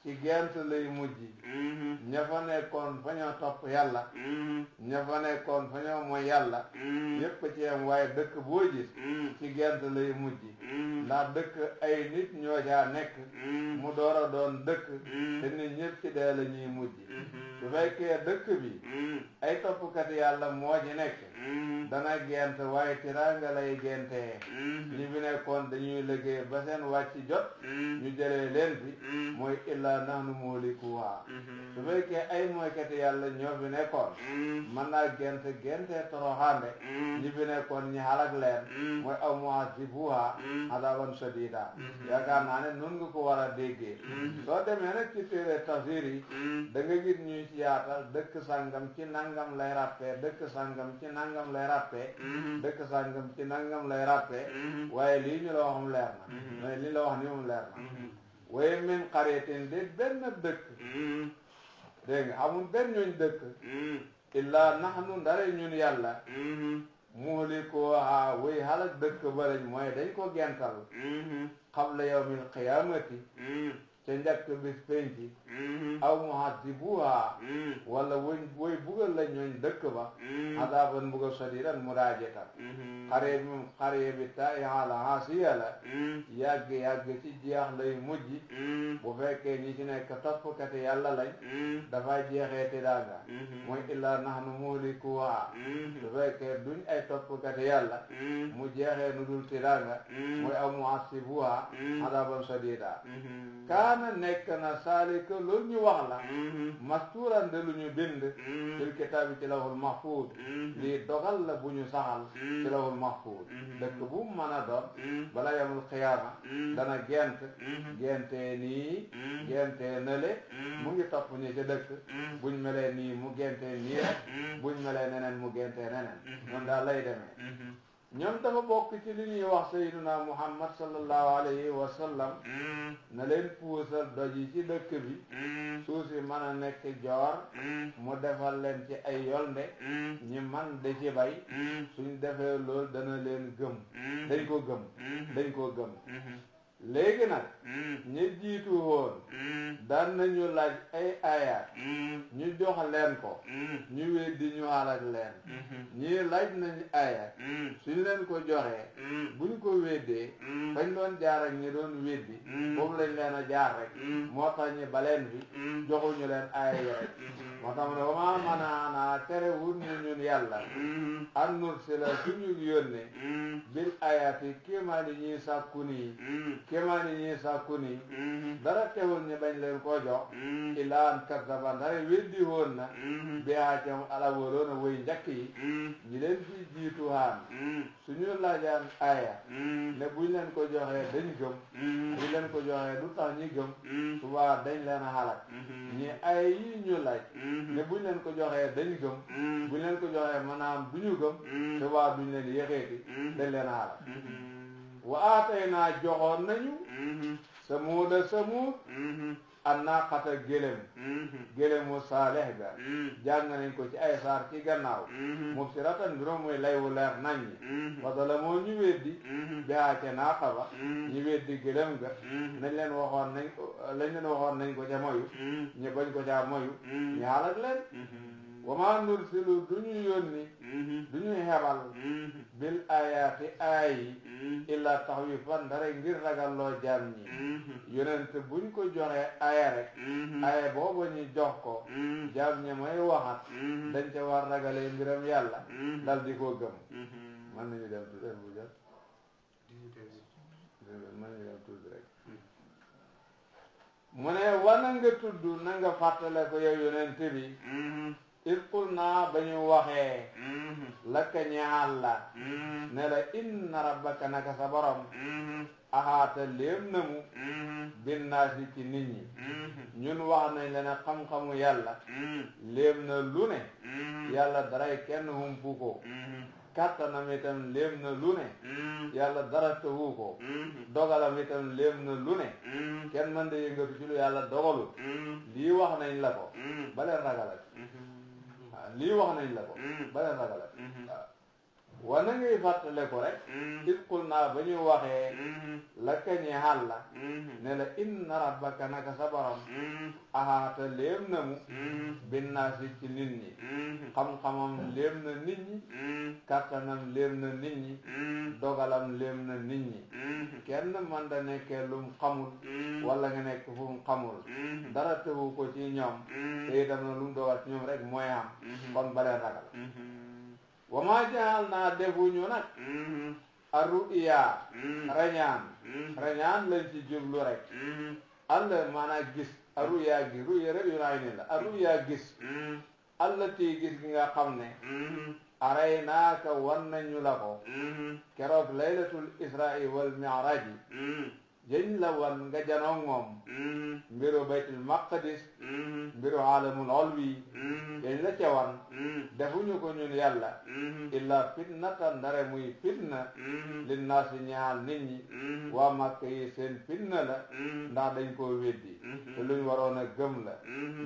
ci gent lay mujj ña fa nekkoon fa ñoo topp yàlla ña fa nekkoon fa ñoo mooy yàlla yépp ci am waaye dëkk boo gis ci gent lay mujj ndax dëkk ay nit ñoo caa nekk mu door a doon dëkk te nit ñëpp ci dee la ñuy mujj su fekkee dëkk bi ay toppkat yàlla moo ci nekk dana gent waaye tiraanga lay gentee ñi fi nekkoon dañuy liggéey ba seen wàcc jot ñu jëlee leen fi mooy illaa nahnu muhlikuha su fekkee ay mooykati yàlla ñoo fi nekkoon mën naa gentee toroxaande ñi fi nekkoon ñi halak leen mooy aw mu'azzibuha adaban shadida yaakaar naa ne nun nga ko war a déggee soo demee nag ci téere tafsir yi da nga gis ñuy ci yaatal dëkk sàngam ci nangam lay rappee dëkk sàngam ci nangam lay rappee dëkk sàngam ci nangam lay rappee waaye lii ñu la waxum leer na mais lii la wax ni moom leer na waaye min qaryatin de benn dëkk dégg nga amul benn ñooñ dëkk illaa nahnu ndare ñun yàlla muhlikuha way halak dëkk ba lañ mooy dañ ko gental qabla yawmil qiyaamati ca njëkk bis penci aw muhasibuha wala woy bugal la ñooñ dëkk ba adaban bugal sadiran muraajetan xare bi moom xare bi ta haala haasiya la yàgg ci jeex lay mujj bu fekkee ñi ci nekk toppkati yàlla lañ dafay jeexee tiraanga mooy illaa nahnu muhlikuha su fekkee duñ ay toppkati yàlla mu jeexee nu dul tiraanga mooy aw muhasibuha adaban sadida kaana nekk na saalika loolu ñu wax la mastuuran de lu ñu bind fil kitaabi ci lawhul mahfuud lii dogal la bu ñu saxal ci lawhul mahfuud dëkk bu mu mën a doon bala yamul xiyaama dana gente nii gente nële mu ngi topp ñi ci dëkk buñ melee nii mu gente nii rek buñ melee neneen mu gente neneen noonu daal lay demee ñoom dafa bokk ci li ñuy wax sayyiduna muhammad sallallahu alayhi wa sallam na leen puusal doj yi ci dëkk bi suuf si mën a nekk joor mu defal leen ci ay yolnde ñi man di ci bay suñ defee loolu dana leen gëm dañ ko gëm léegi nag ñi jiitu woon daan nañu laaj ay ayat ñu jox leen ko ñu weddi ñu halak leen ñii laaj nañu ayat suñ leen ko joxee buñ ko weddee fañ doon jaar ak ñi doon weddi boobu lañ leen a jaar rek moo tax ñi baleen fi joxuñu leen ayat yi rek moo tax ne wama manaana tere wut ñu ñun yàlla an nursila suñu yónne bil ayati kéemaani ñuy sàkku nii kéemaani ñuy sàkku nii dara teewul ñu bañ leen koo jox ilaa an kazzaba ndare weddi woon na bihaa cam alawaloona way njëkk yi ñi leen fi jiitu haan suñu laajaan aya ne buñ leen ko joxee dañ gëm buñ leen ko joxee du tax ñi gëm subaa dañ leen a halak ñi ay yi ñu laaj ne buñ leen ko joxee dañ gëm buñ leen ko joxee maanaam duñu gëm subaa duñ leen yéexeeti dañ leen a halak wa aataynaa joxoon nañu samuuda an naaqata gélemu saaleh ga jàng nañ ko ci ay saar ci gannaaw mubsiratan mbirom muy lay wu leer naññi wasala moo ñu weddi bihaa ca naaqa ba ñu weddi gélem ga lañ leen waxoon nañ ko ca moyu ñu bañ ko caa moyu ñu halak leen wa maa nursilu duñu yónni duñu hebal bil ayaati aayi illa taxwifan dara ngir ragalloo jaam ñi yonent buñ ko joxee aaya rek aaya booba ñu jox ko jaam ñi may waxat dañ ca war ragalee mbiram yàlla dal di ko gëm mën nañu dem tuuti bu jot mën nañu dem tuuti rek mu ne wana nga tudd na nga fàttale ko yow yonent bi irqul naa ba ñu waxee lakka ñaal la ne la inna rabbaka naka sa borom axaata léem na mu binnaasi ci nit ñi ñun wax nañ la ne xam-xamu yàlla léem na lu ne yàlla daray kenn humpu ko kàttanam itam léem na lu ne yàlla dara tëwu ko dogalam itam léem na lu ne kenn mën da yëngatu ci lu yàlla dogalu lii wax nañ la ko ba leen ragalat lii wax nañ la ko ba leen ragalat waaw wana ngay fàttale ko rek it qul naa ba ñu waxee laka ñi xàlla ne la inna rabbaka naka sa borom ahaata léem na mu binnaasi ci nit ñi xam-xamam léem na nit ñi kattanam léem na nit ñi dogalam léem na nit ñi kenn man da nekkee lum xamul wala nga nekk fu mu xamul dara tëwu ko ci ñoom te itam na lu mu dogal ci ñoom rek mooy am kon baleen ragal wa maa jaal naa defuñu nag arru'iya rañaan lañ ci jublu rek alla maanaa gis arru'iya gi ruya rek yu naay ni la arru'iya gis allati gis gi nga xam ne aray naaka wan nañu la ko keroog laylatul isra'i wal mi'raji jëñ la wan nga janoog moom mbiru baytul maqdis mbiru alamul olwi jëñ la ca wan defuñu ko ñun yàlla illa fitnatan ndare muy fitna linnaasi ñaal nit ñi waa Makka yi seen fitna la ndax dañ koo weddi te luñ waroon a gëm la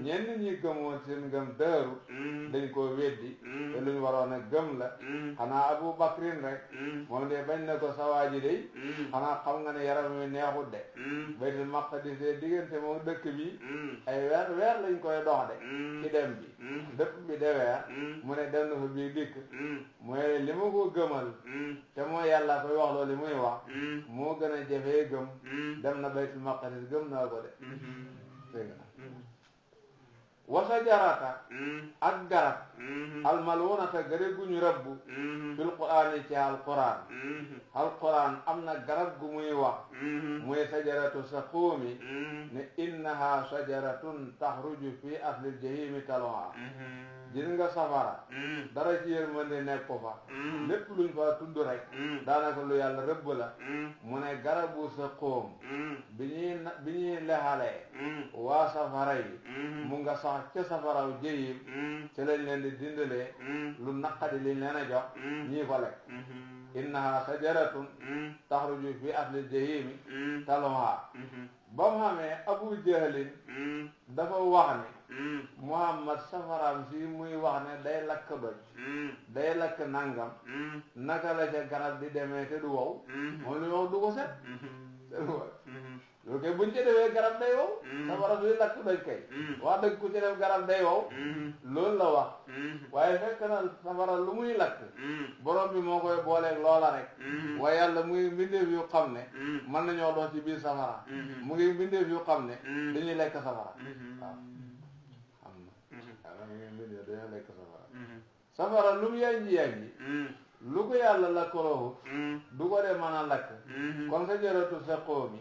ñenn ñi gëmoon seen ngëm dëru dañ koo weddi te luñ waroon a gëm la xanaa Abu Bakrin rek moom de bañ na ko sawaaji day xanaa xam nga ne yaram mi neexut de baytul maqdis de diggante moom dëkk bi ay weer lañ koy dox de ci dem bi dëkk bi de weer mu ne dem na fa bii dikk mooy li ma ko gëmal te mooy yàlla koy wax loolu li muy wax moo gën a jafee gëm dem na baytul maqdis gëm naa ko de dégg nga wasa jarata ak garab almalwunata gëre guñu rabbu fil qur'aani ci alquran am na garab gu muy wax muy sajaratu saquumi ne innaha sajaratun taxruju fi aslil jahimi talwa gis nga safara dara ci yërmande nekk ko fa lépp luñ fa tudd rek daanaka lu yàlla rëbb la mu ne garabu saqoom bi ñuy lexalee waa safara yi mu nga sax ca safaraw jahim ci lañ leen di dindalee lu naqadi liñ leen a jox ñii ko lekk innaha sajaratun taxruju fi aslil jahimi talwa ba mu xamee Abu Jahlin dafa wax ne Muhammad safaraam si muy wax ne day lakk doj day lakk nangam naka la ca garab di demee te du wow moom lu wax du ko set loolu kay buñ ci defee garab day wow safara suy lakk doj kay wax dëgg ku ci def garab day wow loolu la wax waaye fekk na safara lu muy lakk borom bi moo koy booleeg loola rek waaye yàlla muy mbindeef yu xam ne mën nañoo dox ci biir safara mu ngi mbindeef yu xam ne dañuy lekk safara waaw am na mu ngi mbindeef dañuy lekk safara safara lu mu yanji lu ko yàlla lakkaloo du ko dee mën a lakk kon sa jaratu sa xoomi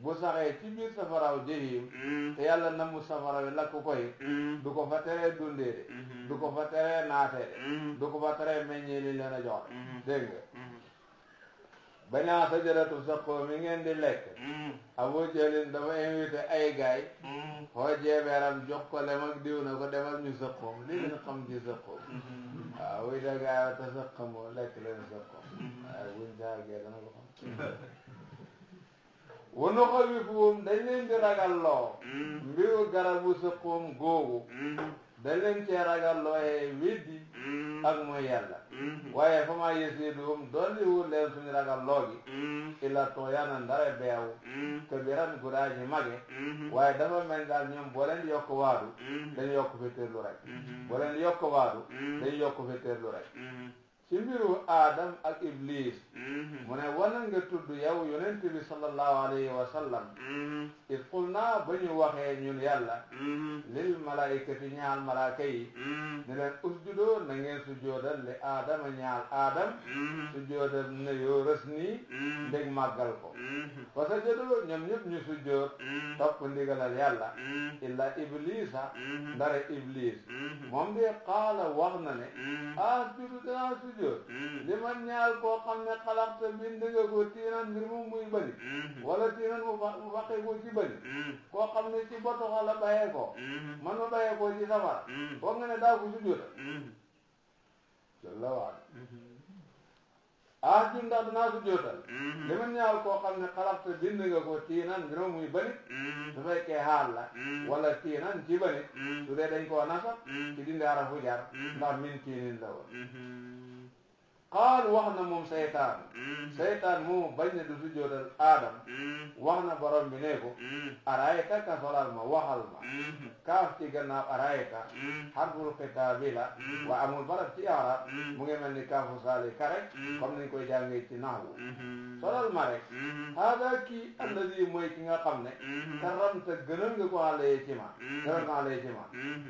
bu saxee ci biir safaraw jahim te yàlla namu safara wi lakk koy du ko fa teree dundee de du ko fa teree naatee de du ko fa teree meññee li leen a jox dégg nga bañaa sa jaratu sa xoomi ngeen di lekk Abu Jahlin dafa invité ay gaay foo jeebeeram jox ko lem ak diw na ko demal ñu sëqoom li ngeen xam ci sëqoom waaw wuy da gaay te sëqamoo lekk leen sëqoom waaye buñ jaagee dana ko xam wanu xawifuum dañ leen di ragalloo mbiru garabu sëqoom googu dañ leen cee ragallooyee weddi ak mooy yàlla waaye fa maa yasiiduhum dolli wul leen suñu ragalloo gi illa tughyanan ndare beew kabiran gudaa ji mage waaye dafa mel daal ñoom boo leen di yokk waadu dañu yokk féetéerlu rek boo leen di yokk waadu dañu yokk féetéerlu rek ci mbiru Adam ak Iblis mu ne wana nga tudd yow yonent bi sallallahu alayhi wa sallam is qul naa ba ñu waxee ñun yàlla lil malaikati ñaal malaaka yi ne leen usjudoo na ngeen sujjoodal li Adama ñaal Adam sujjoodal ne yoo rës nii ndég màggal ko parce que jadoo ñoom ñëpp ñu sujjood topp ndigalal yàlla illa Iblisa ndare Iblis moom de qaala wax na ne asjudu danaa sujjood li man ñaal koo xam ne xalaxta bind nga ko tiinan mbir moom muy bëri wala tiinan mu faqee ko ci bëri koo xam ne ci botoxa la bayee ko man ma bayee ko ci safara foog nga ne daa ko sujjóota la wax ju ndax dinaa sujjóotal li man ñaal koo xam ne xalaxta bind nga ko tiinan mbir moom muy bëri su fekkee xaal la wala tiinan ci bëri su dee dañ koo nasab ci dindi arafu jar ndax min tiinin la woon qaal wax na moom seytaan seytaan moomu bañ ne du sujjóotal aadam wax na borom bi ne ko arayta ka solal ma waxal ma kaaf ci gannaaw arayta xarful xitaabi la waa amul barab ci arab mu ngi mel ni kaafu saali ka rek comme niñ koy jàngee ci naxwu solal ma rek haada kii alladi mooy ki nga xam ne karamta gënal nga ko àllee ci ma gënal nga àllee ci ma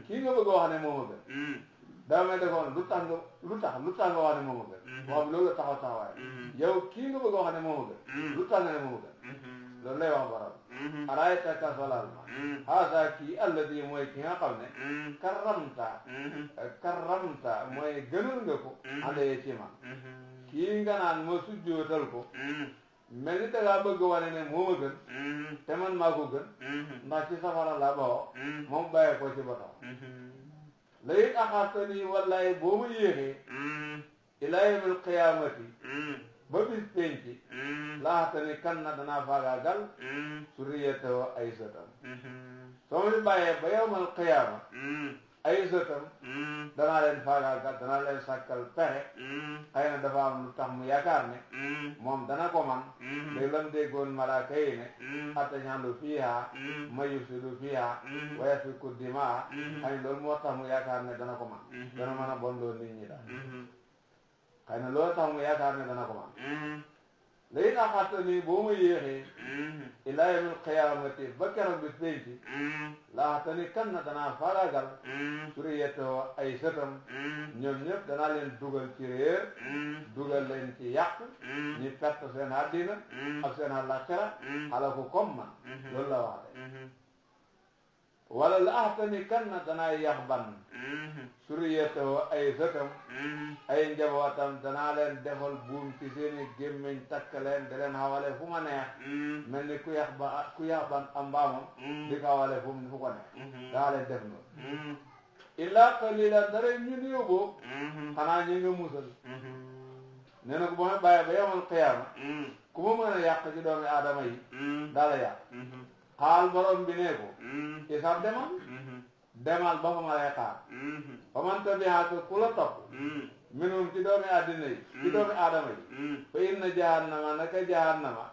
kii nga bëgg a wax ne moom a gën daa may defoon lu tax nga wax ne moom a gën wax bi loolu la taxawaay yow kii nga bëgg a wax ne moom a gën lu tax nga ne moom a gën loolu lay wax borom arayta ka solal ma haada kii alladi mooy ki nga xam ne karamta mooy gënal nga ko àllee ci ma kii nga naan ma sujjootal ko mel ni dangaa bëgg wane ne moo ma gën te man maa ko gën ndax ci safara la bawoo moom bàyyee ko ci botam la it axartani wallahi boo ma yéexee ila yawmil qiyaamati ba bis penci laaxatani kan na danaa faagaagal suriyatahu ay sëtam soo ma di bàyyee ba yawmal qiyaama ay sëtam danaa leen faagaagal danaa leen sàkkal pexe xëy na dafa am lu tax mu yaakaar ne moom dana ko man day lam déggoon malaaka yi ne atañandu fiiha ma yufsidu fiiha wa yasfiku dimaa xëy na loolu moo tax mu yaakaar ne dana ko man dana mën a bondoo nit ñi daal xëy na loolu tax mu yaakaar ne dana ko man léegi naa xatta nii boo ma yéexee ilaa yawmil qiyaamati ba keroog bis penci laa xatta ni kan na danaa faagaagal suriyatoo ay sëtam ñoom ñëpp danaa leen dugal ci réer dugal leen ci yàq ñi perte seen àddina ak seen àllaaxira xala ko comme man loolu la wax de wala la axtani kan na danaa yax ban suriyatoo ay sëtam ay njabootam danaa leen defal buum ci seeni gémmiñ takk leen da leen xawale fu ma neex mel ni ku yax ban am mbaamam di ko xawale fu ko neex danaa leen def noonu illa qalila dara ñu néew boobu xanaa ñi nga musal nee na ko ba ma bàyyi ba yawmal qiyaama ku ma mën a yàq ci doomi aadama yi daala yàq xaal borom bi ne ko isab demal ba fa ma lay xaar fa man tabi'aka ku la topp minhum ci doomi addina yi ci doomi aadama yi fa inna jahannama naka jahannama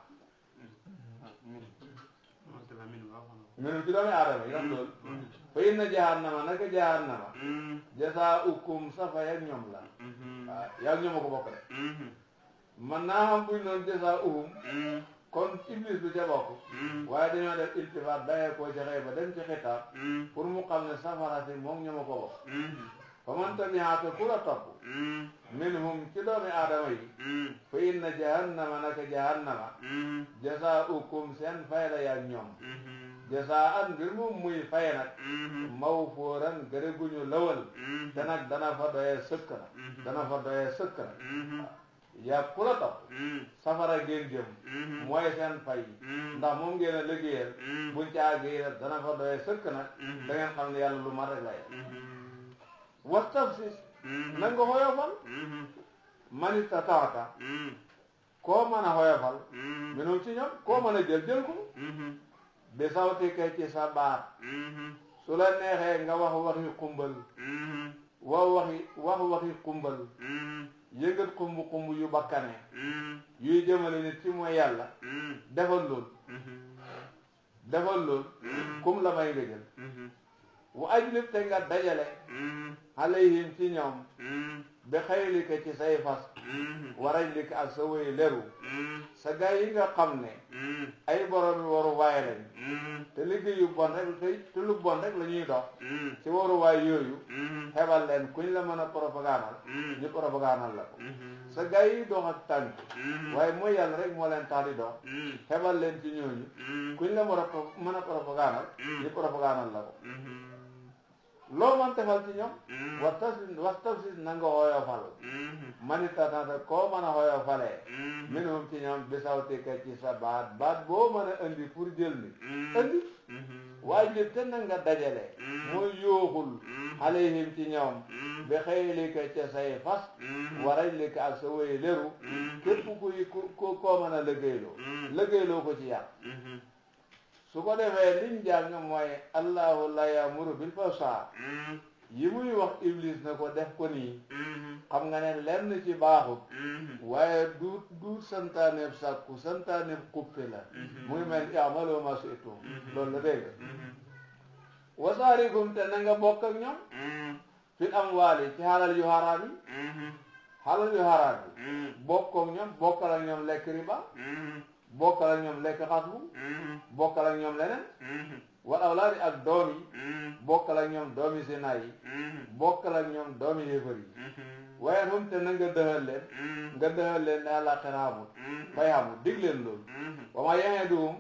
minhum ci doomi aadama yi ndax loolu fa inna jahannama naka jahannama jazaa'ukum safa yak ñoom la waaw yak ñoom a ko bokk de man naa xam buñ noon jazaa'uhum kon iblis du ca bokk waaye dañoo def iltifaat bàyyee koo ca xëy ba dem ci xitaab pour mu xam ne safara si moom ñoo ma ko bokk fa man tabi'aka ku la topp minhum ci doomi aadama yi fa inna jahannama naka jahannama jazaa'ukum seen fay la yaag ñoom jazaa'an mbir moom muy fay nag mawfuuran gëre guñu lawal te nag dana fa doyee sëkk na yaa ku la topp safara ngeen jëm mooy seen fay ndax moom ngeen a liggéeyal buñ ci àggee dana fa doyee sëkk nag da ngeen xam ne yàlla lu mat rek la wastafsis na nga xoyofal man istataata koo mën a xoyofal minum ci ñoom koo mën a jël ko bi sawtika ci sa baat su la neexee nga wax waxi xumbal waxi xumbal yëngat xumb yu bakkane yuy jëmale nit ci mooy yàlla defal lool kum la may nga jël wa ajlib te nga dajale alayhim ci ñoom bi xaylika ci say fas warajlika ak sa wéy leru sa gaay yi nga xam ne ay borom yi waru waay lañ te liggéey yu bon rek te lu bon rek la ñuy dox ci waru waay yooyu xebal leen kuñ la mën a propagandal ñu propagandal la ko sa gaay yi dox ak tànk waaye mooy yàlla rek moo leen tax di dox xebal leen ci ñooñu kuñ la mën a propagandal ñu propagandal la ko loo man defal ci ñoom wastafsis na nga xoyofal manitatan koo mën a xoyofalee minhum ci ñoom bisawtika ci sa baat boo mën a indi pour jël ni indi waaye jël te na nga dajale mooy yooxul alayhim ci ñoom bi xaylika ca say fas warajlika ak sa wéy leru képp koo mën a liggéeyloo ko ci yàq su ko defee liñ jàng mooy allahu la yamuru bil fahsha yi muy wax iblis na ko def ko nii xam nga ne lenn ci baaxut waaye du santaaneeb sàkku santaaneeb kuppe la muy mel i'malu ma shi'tum loolu la dégg wasaarikum te na nga bokk ak ñoom fil amwaali ci xalal yu xaraam yi xalal yu xaraam yi bokk ak ñoom bokkal ak ñoom lekk riba bokkal ak ñoom lekk xasbu bokkal ak ñoom leneen wal awlaadi ak doom yi bokkal ak ñoom doomi zina yi bokkal ak ñoom doomi yéefar yi waaye moom te na nga dëxal leen ne àllaaxira amul fay amul dig leen loolu wa maa ya'iduhum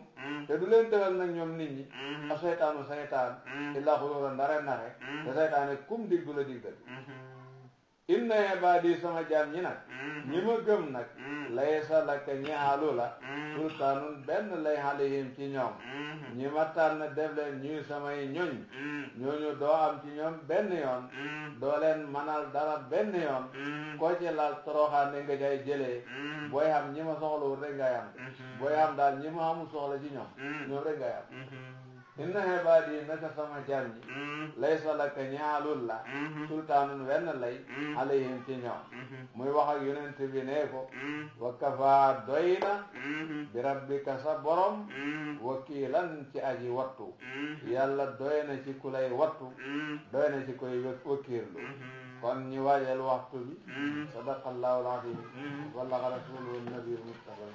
te du leen dëxal nag ñoom nit ñi a seytaanu seytaan illaa xuruuran nare te seytaane kum dig du la dig dëgg inna ibaadi sama jaam ñi nag ñi ma gëm nag laysa laka ñaalu la sultaanun benn lay alayhim ci ñoom ñi ma tànn def leen ñuy samay ñoñ ñooñu doo am ci ñoom benn yoon doo leen manal dara benn yoon koo ci laal toroxaande nga jay jëlee booy xam ñi ma soxlawul rek ngay am booy xam daal ñi ma amul soxla ci ñoom rek ngay am inna ibaadi naka sama jaam ñi laysa laka ñaalul la sultaanun wenn lay alayhim ci ñoom muy wax ak yonent bi ne ko wa kafaa doy na bi rabbika sa borom wakiilan ci aji wattu yàlla doy na ci ku lay wattu doy na ci koy wakiirlu kon ñi waajal waxtu bi sadaqallahu al-azim wa ballaga rasuluhu an-nabiyul mustafa